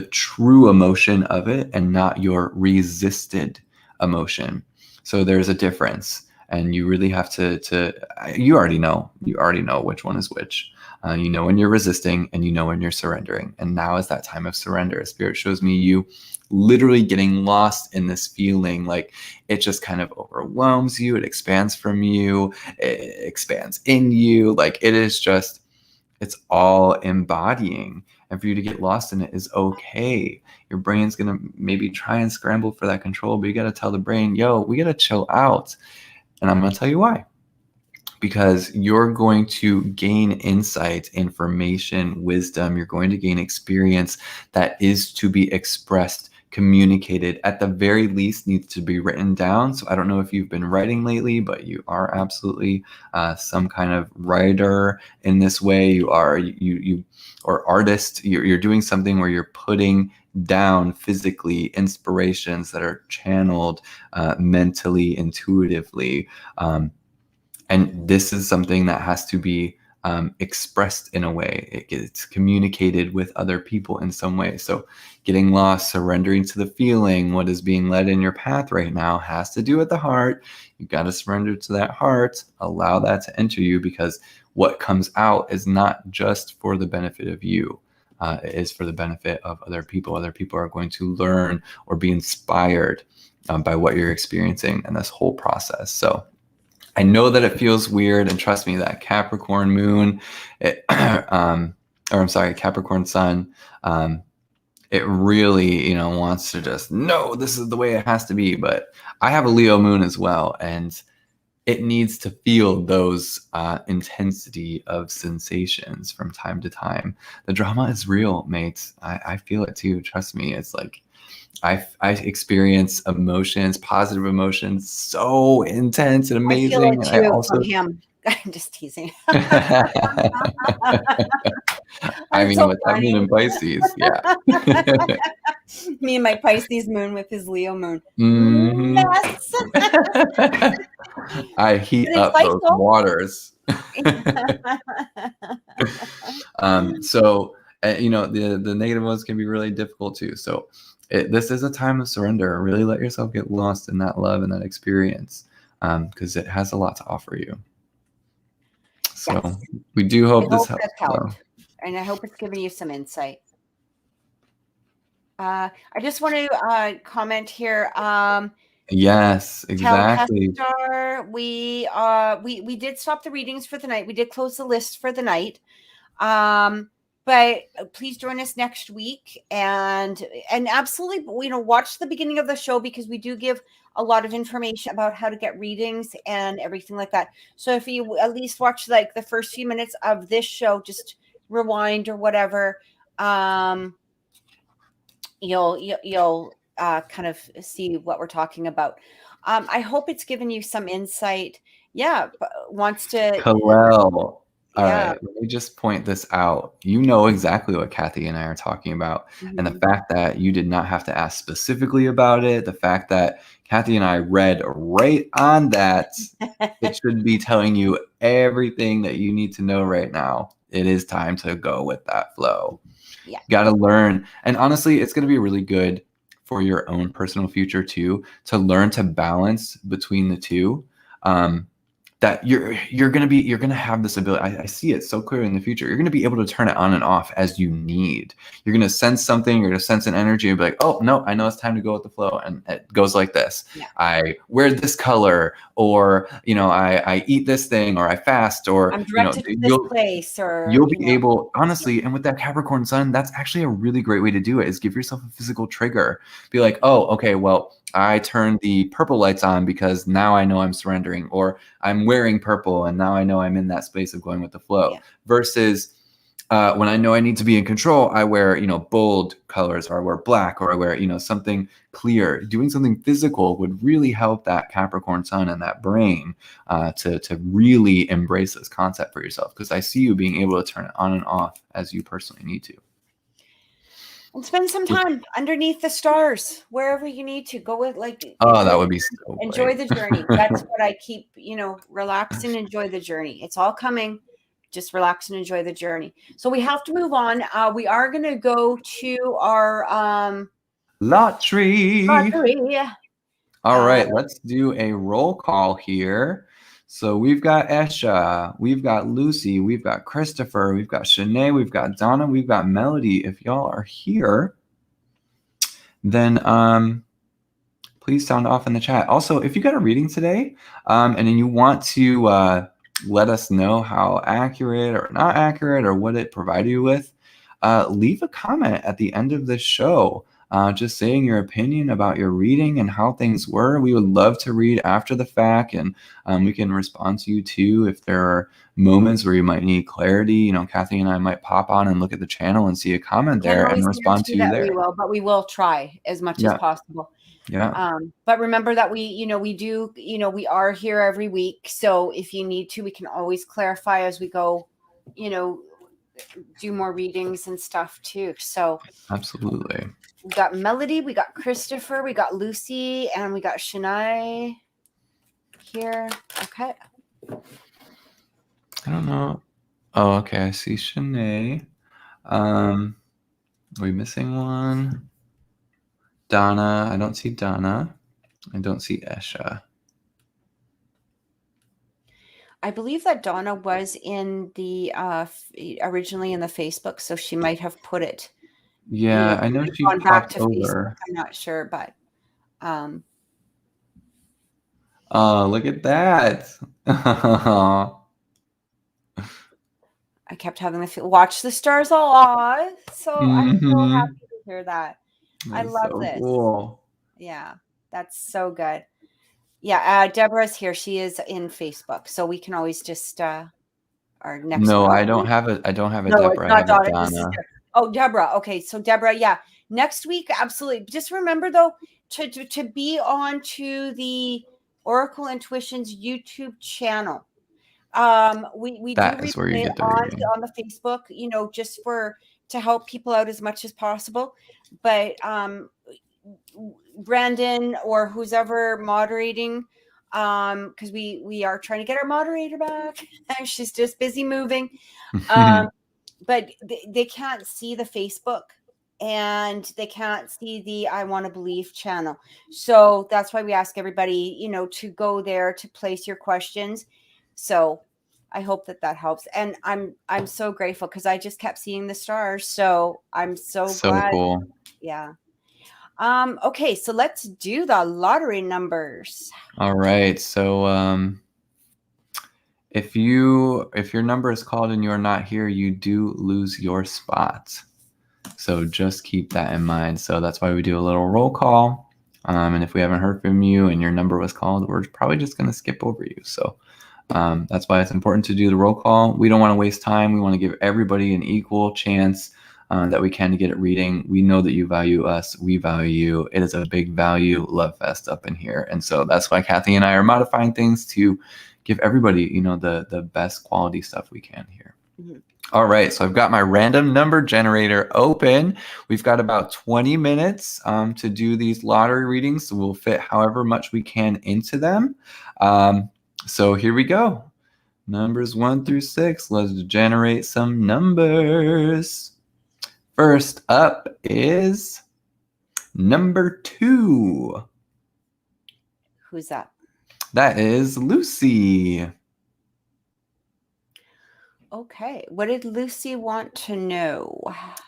true emotion of it, and not your resisted emotion. So there's a difference, and you really have to you already know which one is which. You know when you're resisting, and you know when you're surrendering. And now is that time of surrender. Spirit shows me you literally getting lost in this feeling, like it just kind of overwhelms you. It expands from you. It expands in you. Like it's all embodying. And for you to get lost in it is okay. Your brain's going to maybe try and scramble for that control, but you got to tell the brain, yo, we got to chill out. And I'm going to tell you why. Because you're going to gain insight, information, wisdom. You're going to gain experience that is to be expressed, communicated, at the very least needs to be written down. So I don't know if you've been writing lately, but you are absolutely some kind of writer in this way. You are you or artist. You're doing something where you're putting down physically inspirations that are channeled mentally, intuitively. And this is something that has to be expressed in a way. It gets communicated with other people in some way. So getting lost, surrendering to the feeling, what is being led in your path right now has to do with the heart. You got to surrender to that heart, allow that to enter you, because what comes out is not just for the benefit of you. It is for the benefit of other people. Other people are going to learn or be inspired by what you're experiencing in this whole process. So I know that it feels weird, and trust me, that Capricorn moon, Capricorn sun, it really, wants to just, no, this is the way it has to be. But I have a Leo moon as well, and it needs to feel those intensity of sensations from time to time. The drama is real, mates. I feel it too. Trust me. It's like, I experience emotions, positive emotions, so intense and amazing. I feel it too from him. I'm just teasing. I mean, with that moon in Pisces, yeah. Me and my Pisces moon with his Leo moon. Mm-hmm. Yes. I heat up those waters. So, the negative ones can be really difficult too. So this is a time of surrender. Really let yourself get lost in that love and that experience, because it has a lot to offer you. So yes. We do hope this helped. And I hope it's given you some insight. I just want to comment here. Yes, exactly. We did stop the readings for the night. We did close the list for the night. But please join us next week, and absolutely, watch the beginning of the show, because we do give a lot of information about how to get readings and everything like that. So if you at least watch like the first few minutes of this show, just rewind or whatever, you'll kind of see what we're talking about. I hope it's given you some insight. Yeah, wants to. Kalel. All right, let me just point this out. You know exactly what Kathy and I are talking about. And the fact that you did not have to ask specifically about it, the fact that Kathy and I read right on that, it should be telling you everything that you need to know right now. It is time to go with that flow. Yeah. Got to learn. And honestly, it's going to be really good for your own personal future too, to learn to balance between the two. That you're gonna have this ability. I see it so clearly in the future. You're gonna be able to turn it on and off as you need. You're gonna sense something. You're gonna sense an energy and be like, oh no, I know it's time to go with the flow, and it goes like this. Yeah. I wear this color, or I eat this thing, or I fast, or I'm directed to this place, or you'll be able, honestly, and with that Capricorn sun, that's actually a really great way to do it, is give yourself a physical trigger. Be like, oh, okay, well, I turned the purple lights on because now I know I'm surrendering, or I'm wearing purple and now I know I'm in that space of going with the flow. Versus when I know I need to be in control, I wear, bold colors, or I wear black, or I wear, something clear. Doing something physical would really help that Capricorn sun and that brain to really embrace this concept for yourself. Because I see you being able to turn it on and off as you personally need to. And spend some time underneath the stars, wherever you need to go with, that would be so enjoy the journey. That's what I keep, relax and enjoy the journey. It's all coming. Just relax and enjoy the journey. So we have to move on. We are going to go to our lottery. All right, let's do a roll call here. So we've got Esha, we've got Lucy, we've got Christopher, we've got Shanae, we've got Donna, we've got Melody. If y'all are here, then please sound off in the chat. Also, if you got a reading today and then you want to let us know how accurate or not accurate or what it provided you with, leave a comment at the end of the show. Just saying your opinion about your reading and how things were. We would love to read after the fact, and we can respond to you too if there are moments where you might need clarity. Kathy and I might pop on and look at the channel and see a comment there and respond to you there. We will try as much as possible. Yeah. But remember that we are here every week. So if you need to, we can always clarify as we go, do more readings and stuff too. So absolutely. We got Melody, we got Christopher, we got Lucy, and we got Shanae here. Okay. I don't know. Oh, okay. I see Shanae. Are we missing one? Donna. I don't see Donna. I don't see Esha. I believe that Donna was in the originally in the Facebook, so she might have put it. Yeah, I know she popped over. Facebook. I'm not sure, but oh, look at that. I kept having to watch the stars all. So I'm so happy to hear that. I love this. Cool. Yeah, that's so good. Yeah, Deborah's here. She is in Facebook, so we can always just our next. No, I don't have a Deborah. I have a Donna. Oh, Deborah. Okay, so Deborah, yeah, next week, absolutely. Just remember though to be on to the Oracle Intuitions YouTube channel. We that do is where you get the on the Facebook, just to help people out as much as possible. But Brandon or who's ever moderating, because we are trying to get our moderator back. She's just busy moving. But they can't see the Facebook and they can't see the I Want to Believe channel. So that's why we ask everybody, to go there to place your questions. So I hope that helps. And I'm so grateful because I just kept seeing the stars. So I'm so glad. Cool. Yeah. Okay, so let's do the lottery numbers. All right. So if your number is called and you're not here, you do lose your spot. So just keep that in mind. So that's why we do a little roll call. And if we haven't heard from you and your number was called, we're probably just going to skip over you. So that's why it's important to do the roll call. We don't want to waste time. We want to give everybody an equal chance that we can to get it reading. We know that you value us. We value you. It is a big value love fest up in here. And so that's why Kathy and I are modifying things to give everybody, the best quality stuff we can here. Mhm. All right, so I've got my random number generator open. We've got about 20 minutes to do these lottery readings, so we'll fit however much we can into them. So here we go. Numbers 1 through 6. Let's generate some numbers. First up is number 2. Who's that? That is Lucy. Okay. What did Lucy want to know?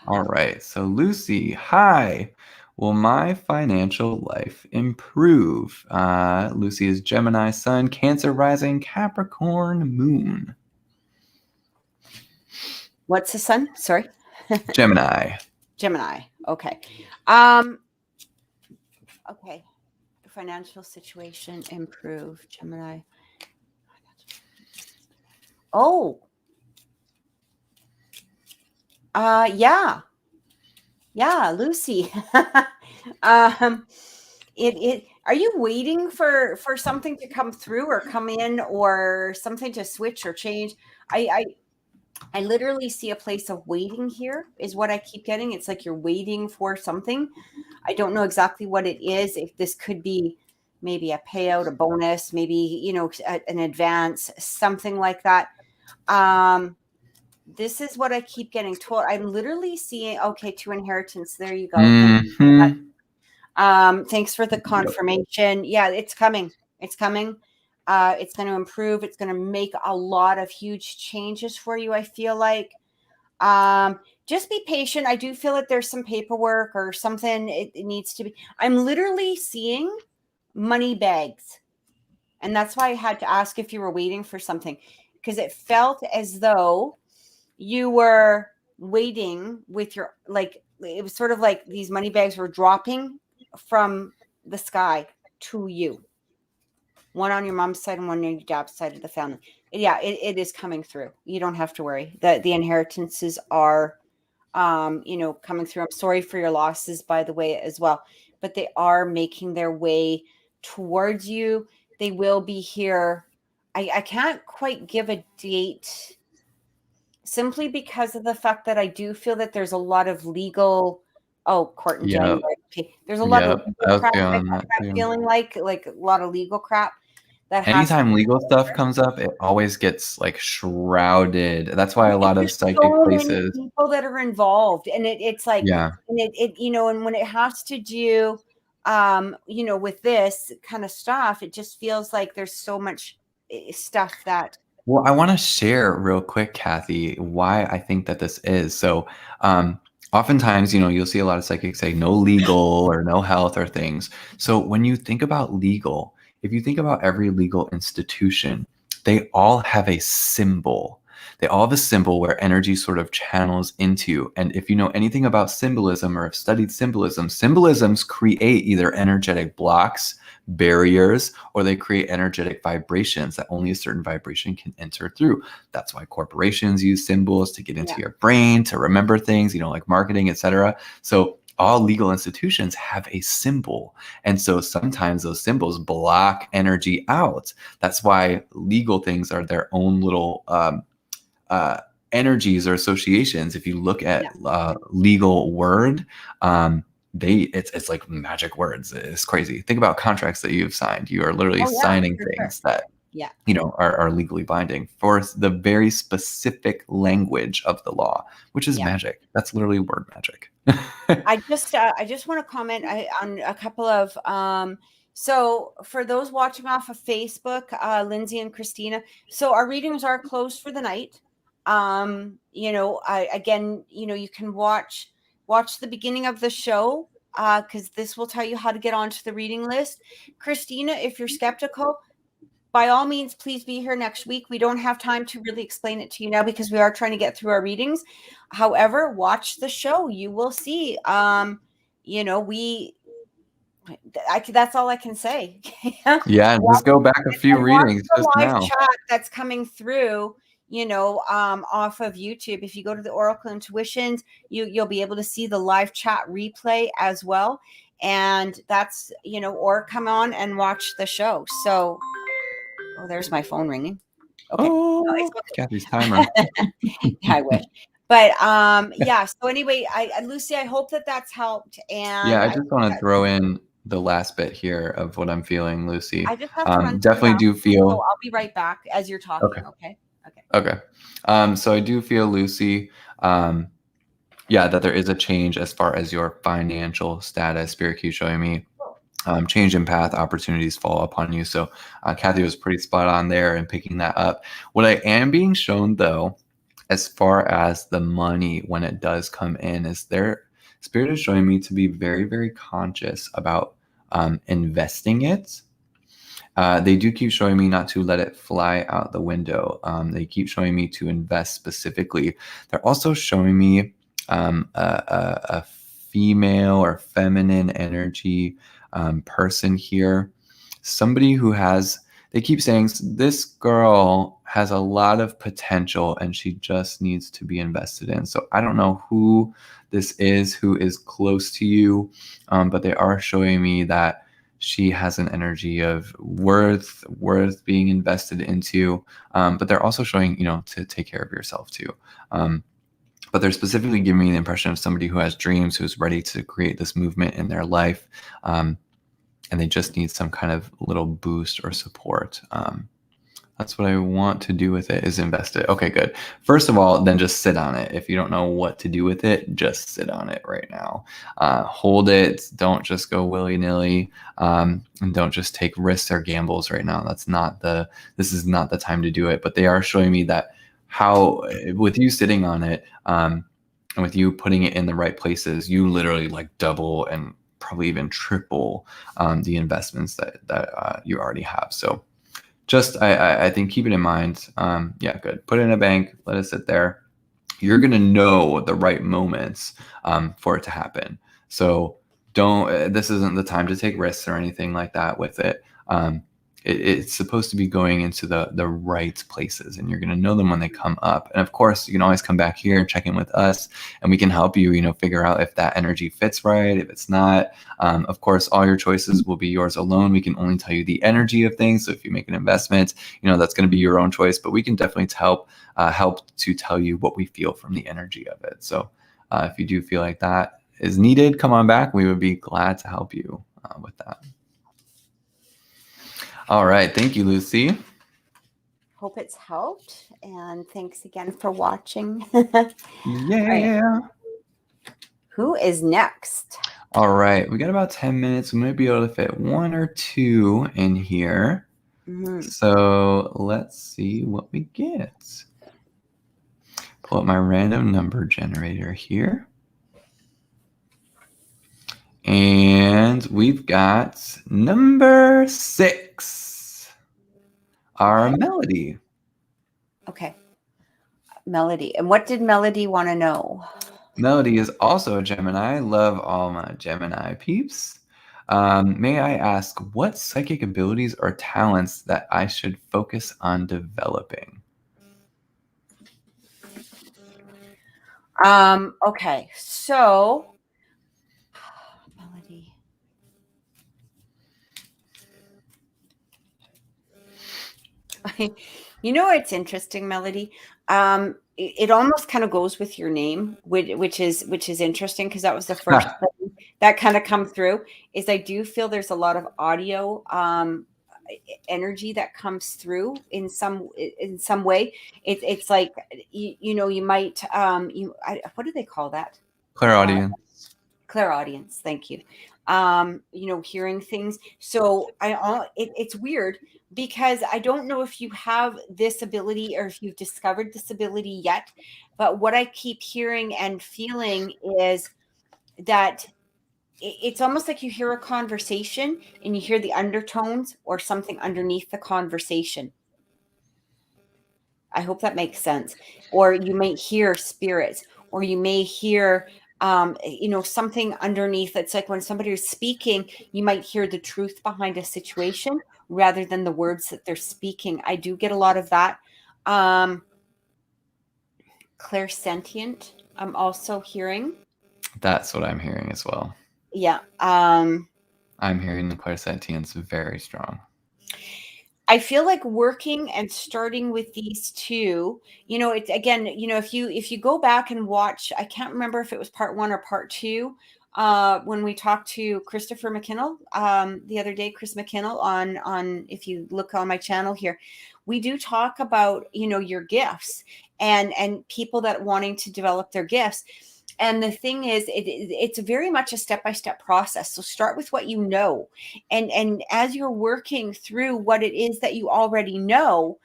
All right. So Lucy, hi. Will my financial life improve? Lucy is Gemini Sun, Cancer Rising, Capricorn Moon. What's the sun? Sorry. Gemini. Gemini. Okay. Okay. Financial situation improve. Gemini. Oh. Yeah. Yeah, Lucy. Are you waiting for something to come through or come in or something to switch or change? I literally see a place of waiting here is what I keep getting. It's like you're waiting for something. I don't know exactly what it is. If this could be maybe a payout, a bonus, maybe, an advance, something like that. This is what I keep getting told. I'm literally seeing, okay, to inheritance. There you go. Thanks for the confirmation. Yeah, it's coming. It's coming. It's going to improve. It's going to make a lot of huge changes for you. I feel like, just be patient. I do feel that there's some paperwork or something. It needs to be, I'm literally seeing money bags. And that's why I had to ask if you were waiting for something, because it felt as though you were waiting with your, like, it was sort of like these money bags were dropping from the sky to you. One on your mom's side and one on your dad's side of the family. Yeah, it is coming through. You don't have to worry. The inheritances are, coming through. I'm sorry for your losses, by the way, as well. But they are making their way towards you. They will be here. I can't quite give a date simply because of the fact that I do feel that there's a lot of legal, court in January. Okay. There's a lot of legal crap. I'm feeling like a lot of legal crap that has. Anytime legal stuff comes up, it always gets like shrouded. That's why a lot of psychic places. Many people that are involved, and it's like, yeah, and and when it has to do, with this kind of stuff, it just feels like there's so much stuff that. Well, I want to share real quick, Kathy, why I think that this is. So, oftentimes, you'll see a lot of psychics say no legal or no health or things. So when you think about legal, if you think about every legal institution, they all have a symbol. They all have a symbol where energy sort of channels into. And if you know anything about symbolism or have studied symbolism, symbolisms create either energetic blocks, barriers, or they create energetic vibrations that only a certain vibration can enter through. That's why corporations use symbols to get into your brain, to remember things, like marketing, etc. So all legal institutions have a symbol. And so sometimes those symbols block energy out. That's why legal things are their own little energies or associations. If you look at legal word, it's like magic words. It's crazy. Think about contracts that you've signed. You are literally signing things that are legally binding for the very specific language of the law, which is magic. That's literally word magic. I just want to comment on a couple of so for those watching off of Facebook, Lindsay and Christina, so our readings are closed for the night. You can watch the beginning of the show, because this will tell you how to get onto the reading list. Christina, if you're skeptical, by all means, please be here next week. We don't have time to really explain it to you now because we are trying to get through our readings. However, watch the show. You will see. That's all I can say. Yeah, just go back a few readings just live now. Chat that's coming through, off of YouTube. If you go to the Oracle Intuitions, you'll be able to see the live chat replay as well. And that's, or come on and watch the show. So, there's my phone ringing. Okay. Oh, Kathy's timer. I wish. But yeah. So anyway, Lucy, I hope that that's helped. And Yeah, I just want to throw in the last bit here of what I'm feeling, Lucy. I just have to run to the Definitely do bathroom, so feel. I'll be right back as you're Okay. talking. Okay. Okay. Okay. So I do feel, Lucy, yeah, that there is a change as far as your financial status. Spirit keeps showing me change in path, opportunities fall upon you. So Kathy was pretty spot on there and picking that up. What I am being shown, though, as far as the money when it does come in, is their Spirit is showing me to be very, very conscious about investing it. They do keep showing me not to let it fly out the window. They keep showing me to invest specifically. They're also showing me a female or feminine energy person here. Somebody who has, they keep saying, this girl has a lot of potential and she just needs to be invested in. So I don't know who this is, who is close to you, but they are showing me that she has an energy of worth being invested into. But they're also showing, to take care of yourself too. But they're specifically giving me the impression of somebody who has dreams, who's ready to create this movement in their life. And they just need some kind of little boost or support. That's what I want to do with it, is invest it. Okay, good. First of all, then just sit on it. If you don't know what to do with it, just sit on it right now. Hold it. Don't just go willy-nilly. And don't just take risks or gambles right now. This is not the time to do it. But they are showing me that how, with you sitting on it, and with you putting it in the right places, you literally like double and probably even triple the investments that you already have. So just, I think, keep it in mind. Yeah, good. Put it in a bank, let it sit there. You're going to know the right moments for it to happen. So this isn't the time to take risks or anything like that with it. It's supposed to be going into the right places, and you're going to know them when they come up. And of course, you can always come back here and check in with us, and we can help you, figure out if that energy fits right, if it's not. Of course, all your choices will be yours alone. We can only tell you the energy of things. So if you make an investment, that's going to be your own choice, but we can definitely help to tell you what we feel from the energy of it. So if you do feel like that is needed, come on back. We would be glad to help you with that. All right. Thank you, Lucy. Hope it's helped. And thanks again for watching. Yeah. Right. Who is next? All right. We got about 10 minutes. We might be able to fit one or two in here. Mm-hmm. So let's see what we get. Pull up my random number generator here. And we've got number 6, our Melody. Okay. Melody. And what did Melody want to know? Melody is also a Gemini. Love all my Gemini peeps. May I ask what psychic abilities or talents that I should focus on developing? Okay. So Melody. It's interesting, Melody. It almost kind of goes with your name, which is interesting, because that was the first thing that kind of come through. Is I do feel there's a lot of audio energy that comes through in some way. It's like you might what do they call that? Clairaudience. Clairaudience. Thank you. Hearing things. So it's weird, because I don't know if you have this ability or if you've discovered this ability yet, but what I keep hearing and feeling is that it's almost like you hear a conversation and you hear the undertones or something underneath the conversation. I hope that makes sense. Or you may hear spirits, or you may hear something underneath. It's like when somebody is speaking, you might hear the truth behind a situation rather than the words that they're speaking. I do get a lot of that. Clairsentient, I'm also hearing. That's what I'm hearing as well. Yeah. I'm hearing the clairsentience very strong. I feel like working and starting with these two, it's again, if you go back and watch, I can't remember if it was part 1 or part 2, when we talked to Christopher McKinnell the other day, Chris McKinnell on if you look on my channel here, we do talk about, your gifts and people that wanting to develop their gifts. And the thing is, it's very much a step-by-step process. So start with what you know. And as you're working through what it is that you already know,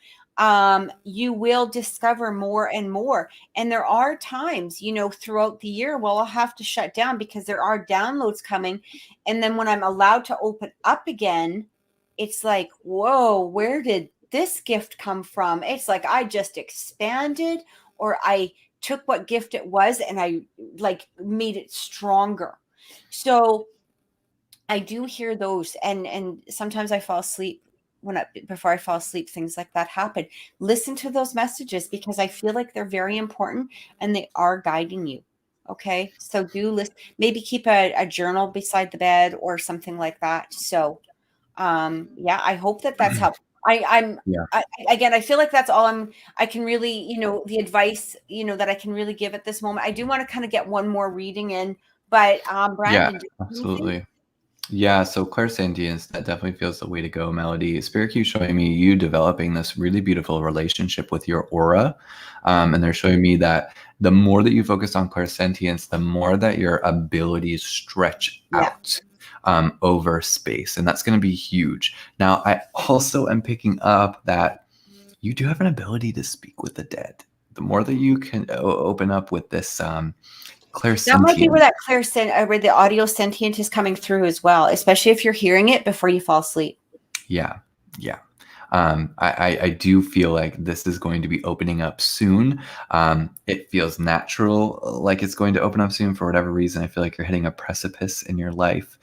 you will discover more and more. And there are times, throughout the year, well, I'll have to shut down because there are downloads coming. And then when I'm allowed to open up again, it's like, whoa, where did this gift come from? It's like I just expanded, or I took what gift it was and I like made it stronger. So I do hear those, and sometimes I fall asleep before I fall asleep, things like that happen. Listen to those messages because I feel like they're very important and they are guiding you. Okay, so do listen. Maybe keep a journal beside the bed or something like that. So, yeah, I hope that that's helped. Yeah. Again, I feel like that's all I can really, the advice, that I can really give at this moment. I do want to kind of get one more reading in, but Yeah, Brandon, do you have anything? absolutely. Yeah, so clairsentience, that definitely feels the way to go, Melody. Spirit keeps showing me you developing this really beautiful relationship with your aura. And they're showing me that the more that you focus on clairsentience, the more that your abilities stretch out over space. And that's going to be huge. Now, I also am picking up that you do have an ability to speak with the dead. The more that you can open up with this That might be clairsentience. where the audio sentient is coming through as well, especially if you're hearing it before you fall asleep. Yeah, yeah. I do feel like this is going to be opening up soon. It feels natural, like it's going to open up soon for whatever reason. I feel like you're hitting a precipice in your life.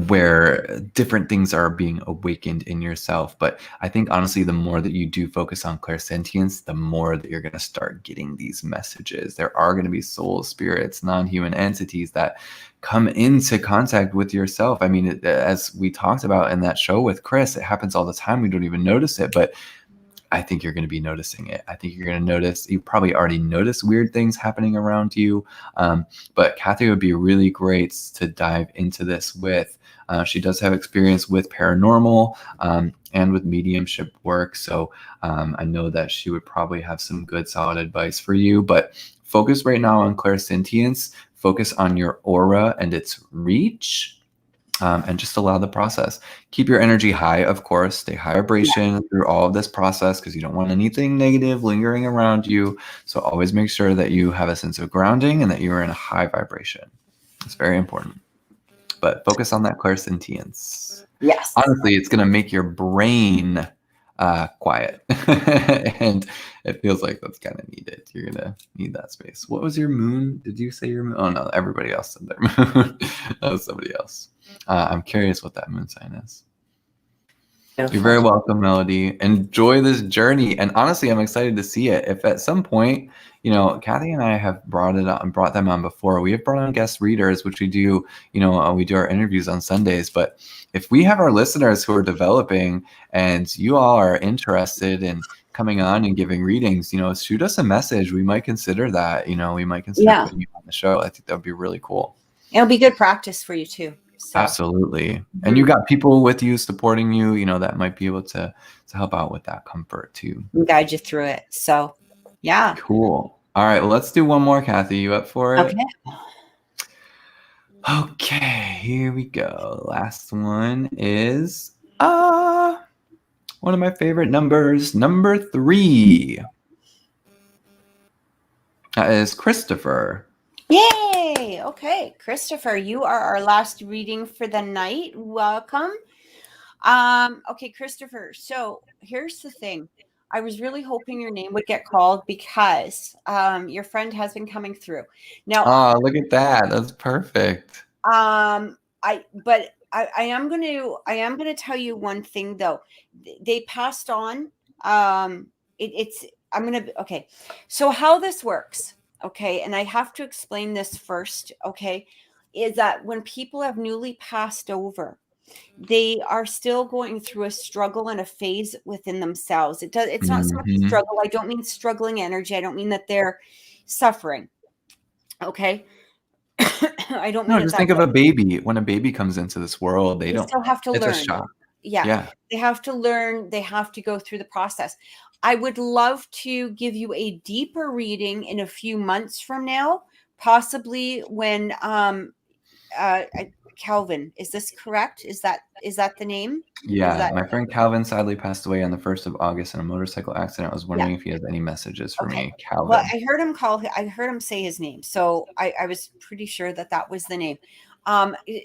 Where different things are being awakened in yourself. But I think honestly, the more that you do focus on clairsentience, the more that you're going to start getting these messages. There are going to be soul spirits, non-human entities that come into contact with yourself. I mean, as we talked about in that show with Chris, it happens all the time. We don't even notice it, but I think you're going to be noticing it. I think you're going to notice, you probably already notice weird things happening around you. But Cathy would be really great to dive into this with. She does have experience with paranormal and with mediumship work. So I know that she would probably have some good solid advice for you. But focus right now on clairsentience. Focus on your aura and its reach. And just allow the process. Keep your energy high, of course. Stay high vibration through all of this process because you don't want anything negative lingering around you. So always make sure that you have a sense of grounding and that you are in a high vibration. It's very important. But focus on that clairsentience. Yes. Honestly, it's going to make your brain quiet. And it feels like that's kind of needed. You're going to need that space. What was your moon? Did you say your moon? Oh, no, everybody else said their moon. That was somebody else. I'm curious what that moon sign is. Beautiful. You're very welcome, Melody. Enjoy this journey. And honestly, I'm excited to see it. If at some point, Cathy and I have brought them on before. We have brought on guest readers, which we do, we do our interviews on Sundays. But if we have our listeners who are developing and you all are interested in coming on and giving readings, shoot us a message. We might consider that, we might consider putting you on the show. I think that would be really cool. It'll be good practice for you too. So. Absolutely. And you got people with you supporting you, that might be able to help out with that comfort too. And guide you through it. So, yeah. Cool. All right. Well, let's do one more, Cathy. You up for it? Okay. Okay. Here we go. Last one is one of my favorite numbers, number 3. That is Christopher. Yay! Okay, Christopher, you are our last reading for the night. Welcome. Okay, Christopher. So here's the thing. I was really hoping your name would get called because your friend has been coming through. Now, oh, look at that. That's perfect. I am gonna tell you one thing though. They passed on. Okay. So how this works, okay, and I have to explain this first, okay, is that when people have newly passed over, They are still going through a struggle and a phase within themselves. It's not so much a struggle. I don't mean struggling energy. I don't mean that they're suffering. Okay. I don't mean No, just think of a baby. When a baby comes into this world, they don't, still have to it's a learn. shock. Yeah. Yeah. They have to learn. They have to go through the process. I would love to give you a deeper reading in a few months from now, possibly when Calvin, is this correct? Is that the name? Yeah, my friend Calvin sadly passed away on the 1st of August in a motorcycle accident. I was wondering if he has any messages for me, Calvin. Well, I heard him say his name, so I was pretty sure that was the name.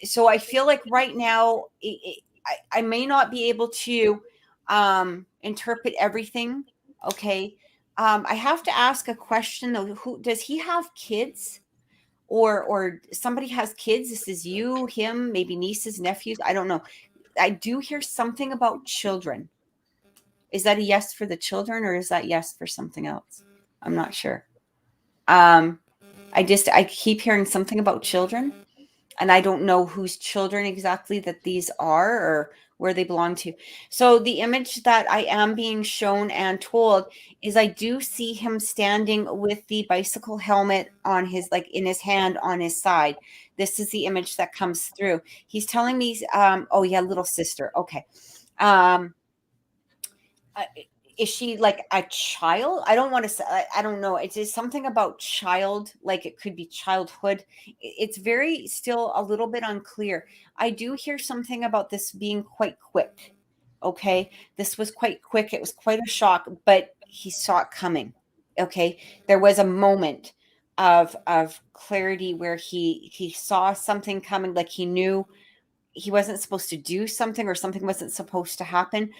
So I feel like right now I may not be able to interpret everything. Okay. I have to ask a question though. Who does he have kids? Or somebody has kids? This is you, him, maybe nieces, nephews. I don't know. I do hear something about children. Is that a yes for the children, or is that yes for something else? I'm not sure. I keep hearing something about children, and I don't know whose children exactly that these are or where they belong to. So the image that I am being shown and told is I do see him standing with the bicycle helmet on his, like in his hand on his side. This is the image that comes through. He's telling me, oh yeah, little sister. Okay. Is she like a child? I don't want to say, I don't know. It's just something about child, like it could be childhood. It's very still a little bit unclear. I do hear something about this being quite quick. Okay. This was quite quick. It was quite a shock, but he saw it coming. Okay. There was a moment of clarity where he saw something coming, like he knew he wasn't supposed to do something or something wasn't supposed to happen.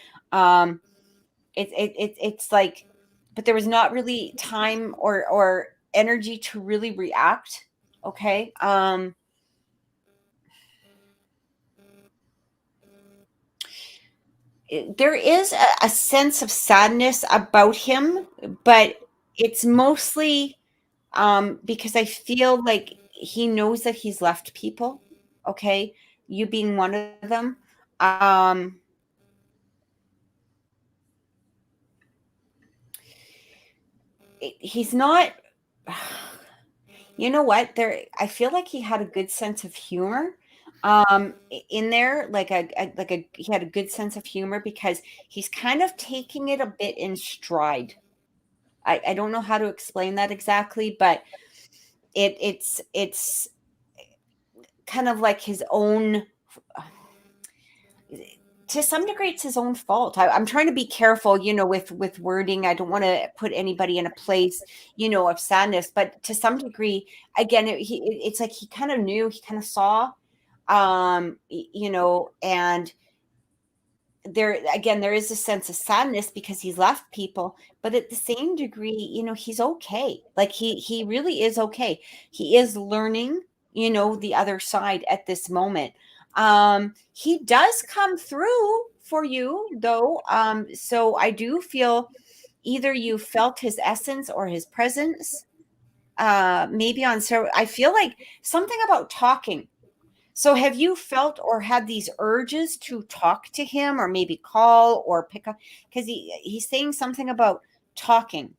It's like, but there was not really time or energy to really react. Okay. There is a sense of sadness about him, but it's mostly because I feel like he knows that he's left people. Okay. You being one of them. He's not, you know what, there, I feel like he had a good sense of humor in there, like he had a good sense of humor because he's kind of taking it a bit in stride. I don't know how to explain that exactly, but it's kind of like his own, to some degree it's his own fault. I'm trying to be careful, with wording. I don't want to put anybody in a place, of sadness, but to some degree, again, it's like he kind of knew, he kind of saw, and there is a sense of sadness because he's left people, but at the same degree, he's okay. Like he really is okay. He is learning, the other side at this moment. He does come through for you though. So I do feel either you felt his essence or his presence. Maybe on, so I feel like something about talking. So have you felt or had these urges to talk to him or maybe call or pick up? Because he's saying something about talking,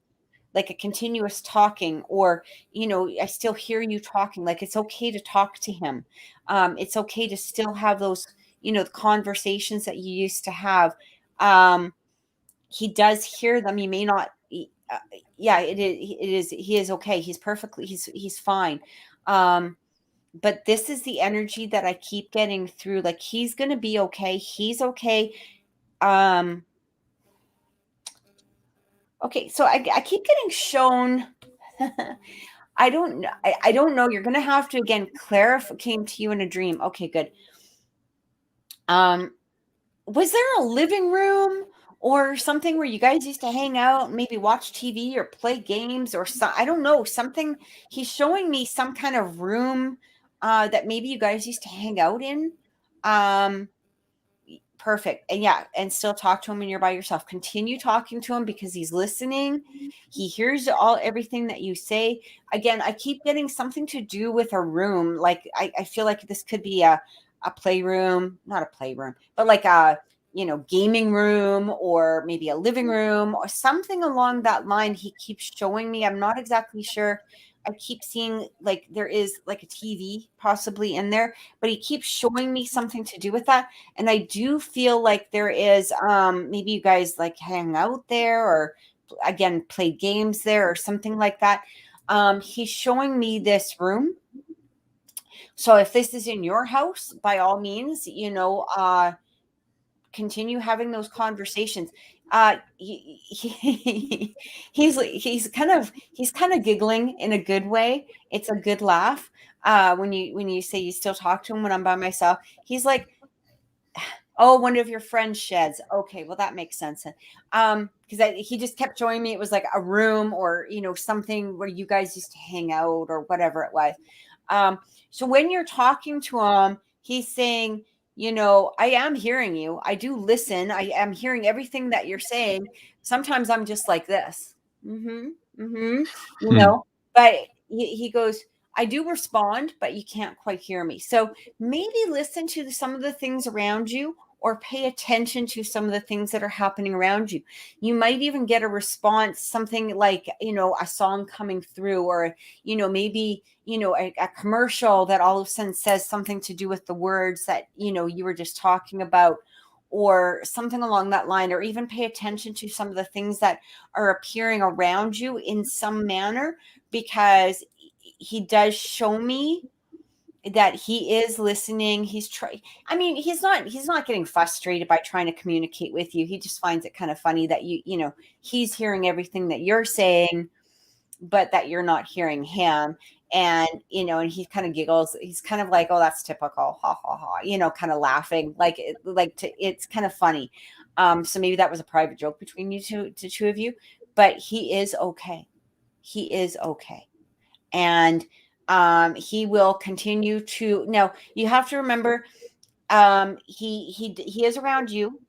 like a continuous talking, or, I still hear you talking, like it's okay to talk to him. It's okay to still have those, the conversations that you used to have. He does hear them. He may not. Yeah, it is. He is okay. He's perfectly, he's fine. But this is the energy that I keep getting through. Like he's going to be okay. He's okay. Okay. So I keep getting shown. I don't know. I don't know. You're going to have to, again, clarify. Came to you in a dream. Okay, good. Was there a living room or something where you guys used to hang out, maybe watch TV or play games or I don't know, something? He's showing me some kind of room that maybe you guys used to hang out in. Perfect. And yeah, and still talk to him when you're by yourself. Continue talking to him because he's listening. He hears everything that you say. Again, I keep getting something to do with a room. Like I feel like this could be a playroom, not a playroom, but like a, gaming room, or maybe a living room or something along that line. He keeps showing me. I'm not exactly sure. I keep seeing like there is like a TV possibly in there, but he keeps showing me something to do with that. And I do feel like there is maybe you guys like hang out there, or again play games there or something like that. He's showing me this room. So if this is in your house, by all means, continue having those conversations. He's kind of giggling in a good way. It's a good laugh. When you say you still talk to him when I'm by myself, he's like, oh, one of your friends sheds. Okay, well that makes sense. Because he just kept showing me it was like a room, or something where you guys used to hang out or whatever it was. So when you're talking to him, he's saying, I am hearing you. I do listen. I am hearing everything that you're saying. Sometimes I'm just like this. But he goes, I do respond, but you can't quite hear me. So maybe listen to some of the things around you, or pay attention to some of the things that are happening around you. You might even get a response, something like, a song coming through, or, maybe, a commercial that all of a sudden says something to do with the words that, you were just talking about, or something along that line. Or even pay attention to some of the things that are appearing around you in some manner, because he does show me that he is listening. He's not getting frustrated by trying to communicate with you. He just finds it kind of funny that he's hearing everything that you're saying, but that you're not hearing him. And and he kind of giggles. He's kind of like, oh, that's typical, ha ha ha, kind of laughing, it's kind of funny. So maybe that was a private joke between the two of you, but he is okay. He is okay. And he will continue to. Now you have to remember, he is around you.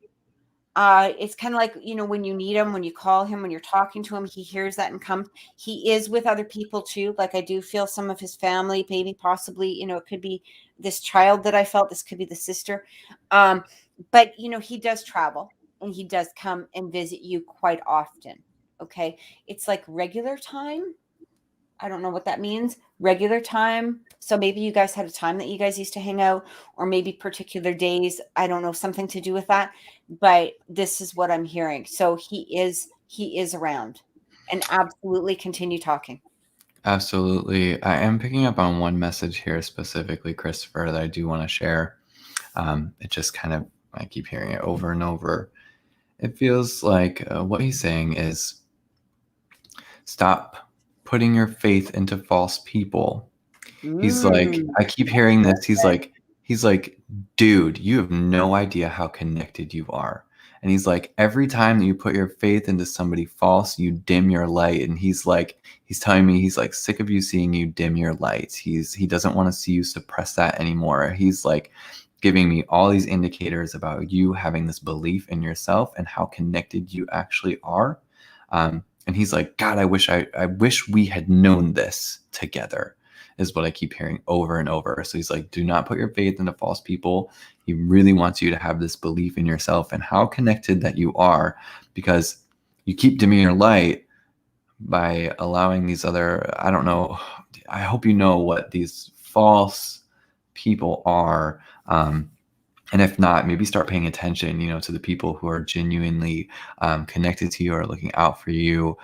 It's kind of like, when you need him, when you call him, when you're talking to him, he hears that and comes. He is with other people too. Like, I do feel some of his family, maybe possibly, it could be this child that I felt, this could be the sister. But he does travel, and he does come and visit you quite often. Okay. It's like regular time. I don't know what that means. Regular time. So maybe you guys had a time that you guys used to hang out, or maybe particular days. I don't know, something to do with that. But this is what I'm hearing. So he is around, and absolutely continue talking. Absolutely. I am picking up on one message here specifically, Christopher, that I do want to share. It just kind of, I keep hearing it over and over. It feels like what he's saying is, stop putting your faith into false people. He's like, I keep hearing this. He's like, dude, you have no idea how connected you are. And he's like, every time that you put your faith into somebody false, you dim your light. And he's telling me, he's like sick of you seeing you dim your light. He doesn't want to see you suppress that anymore. He's like giving me all these indicators about you having this belief in yourself and how connected you actually are. And he's like, God, I wish we had known this together, is what I keep hearing over and over. So he's like, do not put your faith into false people. He really wants you to have this belief in yourself and how connected that you are, because you keep dimming your light by allowing these other, I don't know, I hope you know what these false people are. And if not, maybe start paying attention, to the people who are genuinely connected to you or looking out for you.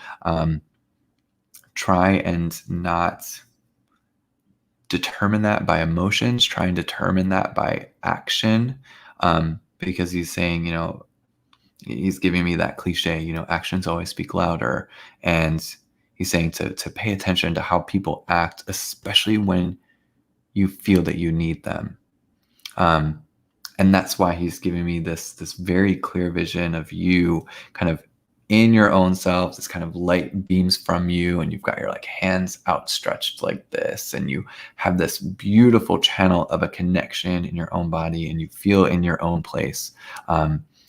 Try and not determine that by emotions. Try and determine that by action. Because he's saying, he's giving me that cliche, actions always speak louder. And he's saying to pay attention to how people act, especially when you feel that you need them. And that's why he's giving me this very clear vision of you kind of in your own self. This kind of light beams from you, and you've got your hands outstretched like this, and you have this beautiful channel of a connection in your own body, and you feel in your own place.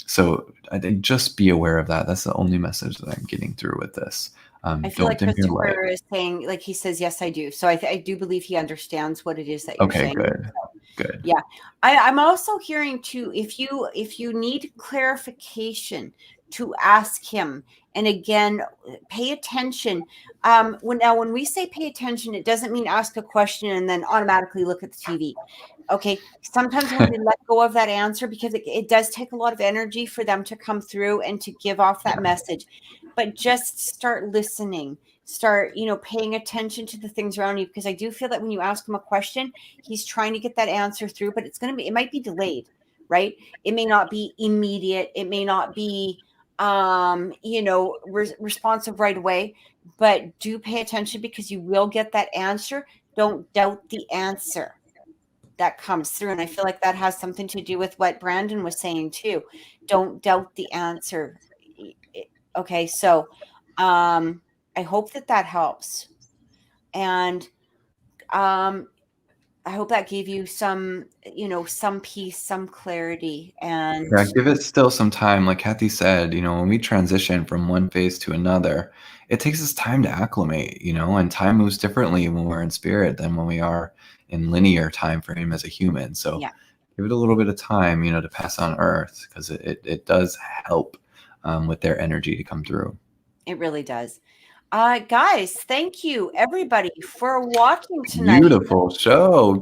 So just be aware of that. That's the only message that I'm getting through with this. I feel like Christopher is saying, he says, yes, I do. So I do believe he understands what it is that you're saying. Okay, good. Good. Yeah. I'm also hearing too, if you need clarification, to ask him. And again, pay attention. When we say pay attention, it doesn't mean ask a question and then automatically look at the TV. Okay. Sometimes when we let go of that answer, because it does take a lot of energy for them to come through and to give off that message, but just start listening. Start, paying attention to the things around you, because I do feel that when you ask him a question, he's trying to get that answer through, but it might be delayed, right? It may not be immediate. It may not be, responsive right away, but do pay attention, because you will get that answer. Don't doubt the answer that comes through. And I feel like that has something to do with what Brandon was saying too. Don't doubt the answer. Okay. So, I hope that helps. And, I hope that gave you some peace, some clarity. And Yeah, give it still some time. Like Kathy said, when we transition from one phase to another, it takes us time to acclimate, and time moves differently when we're in spirit than when we are in linear time frame as a human. So yeah, give it a little bit of time, to pass on Earth, because it does help with their energy to come through. it really does. Guys, thank you everybody for watching tonight. Beautiful show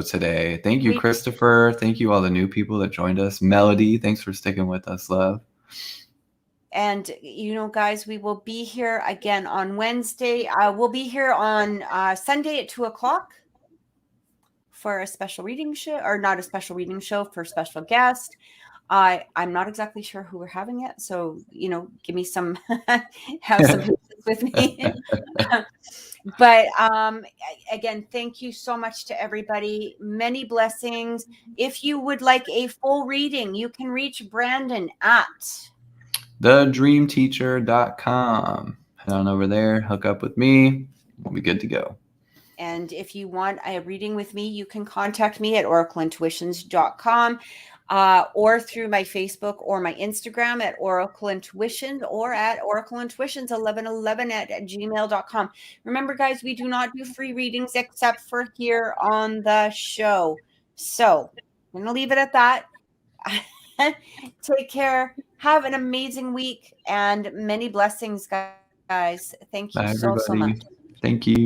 today. Thank you, Christopher. Thank you all the new people that joined us. Melody, thanks for sticking with us, love. And guys, we will be here again on Wednesday. We'll be here on Sunday at 2:00 for a special reading show, or not a special reading show, for a special guest. I'm not exactly sure who we're having yet, so give me some have some patience with me. But again, thank you so much to everybody. Many blessings. If you would like a full reading, you can reach Brandon at thedreamteacher.com. Head on over there, hook up with me. We'll be good to go. And if you want a reading with me, you can contact me at oracleintuitions.com. Or through my Facebook or my Instagram at Oracle Intuition, or at Oracle Intuitions 1111 at gmail.com. Remember, guys, we do not do free readings except for here on the show. So I'm going to leave it at that. Take care. Have an amazing week and many blessings, guys. Thank you so much. Thank you.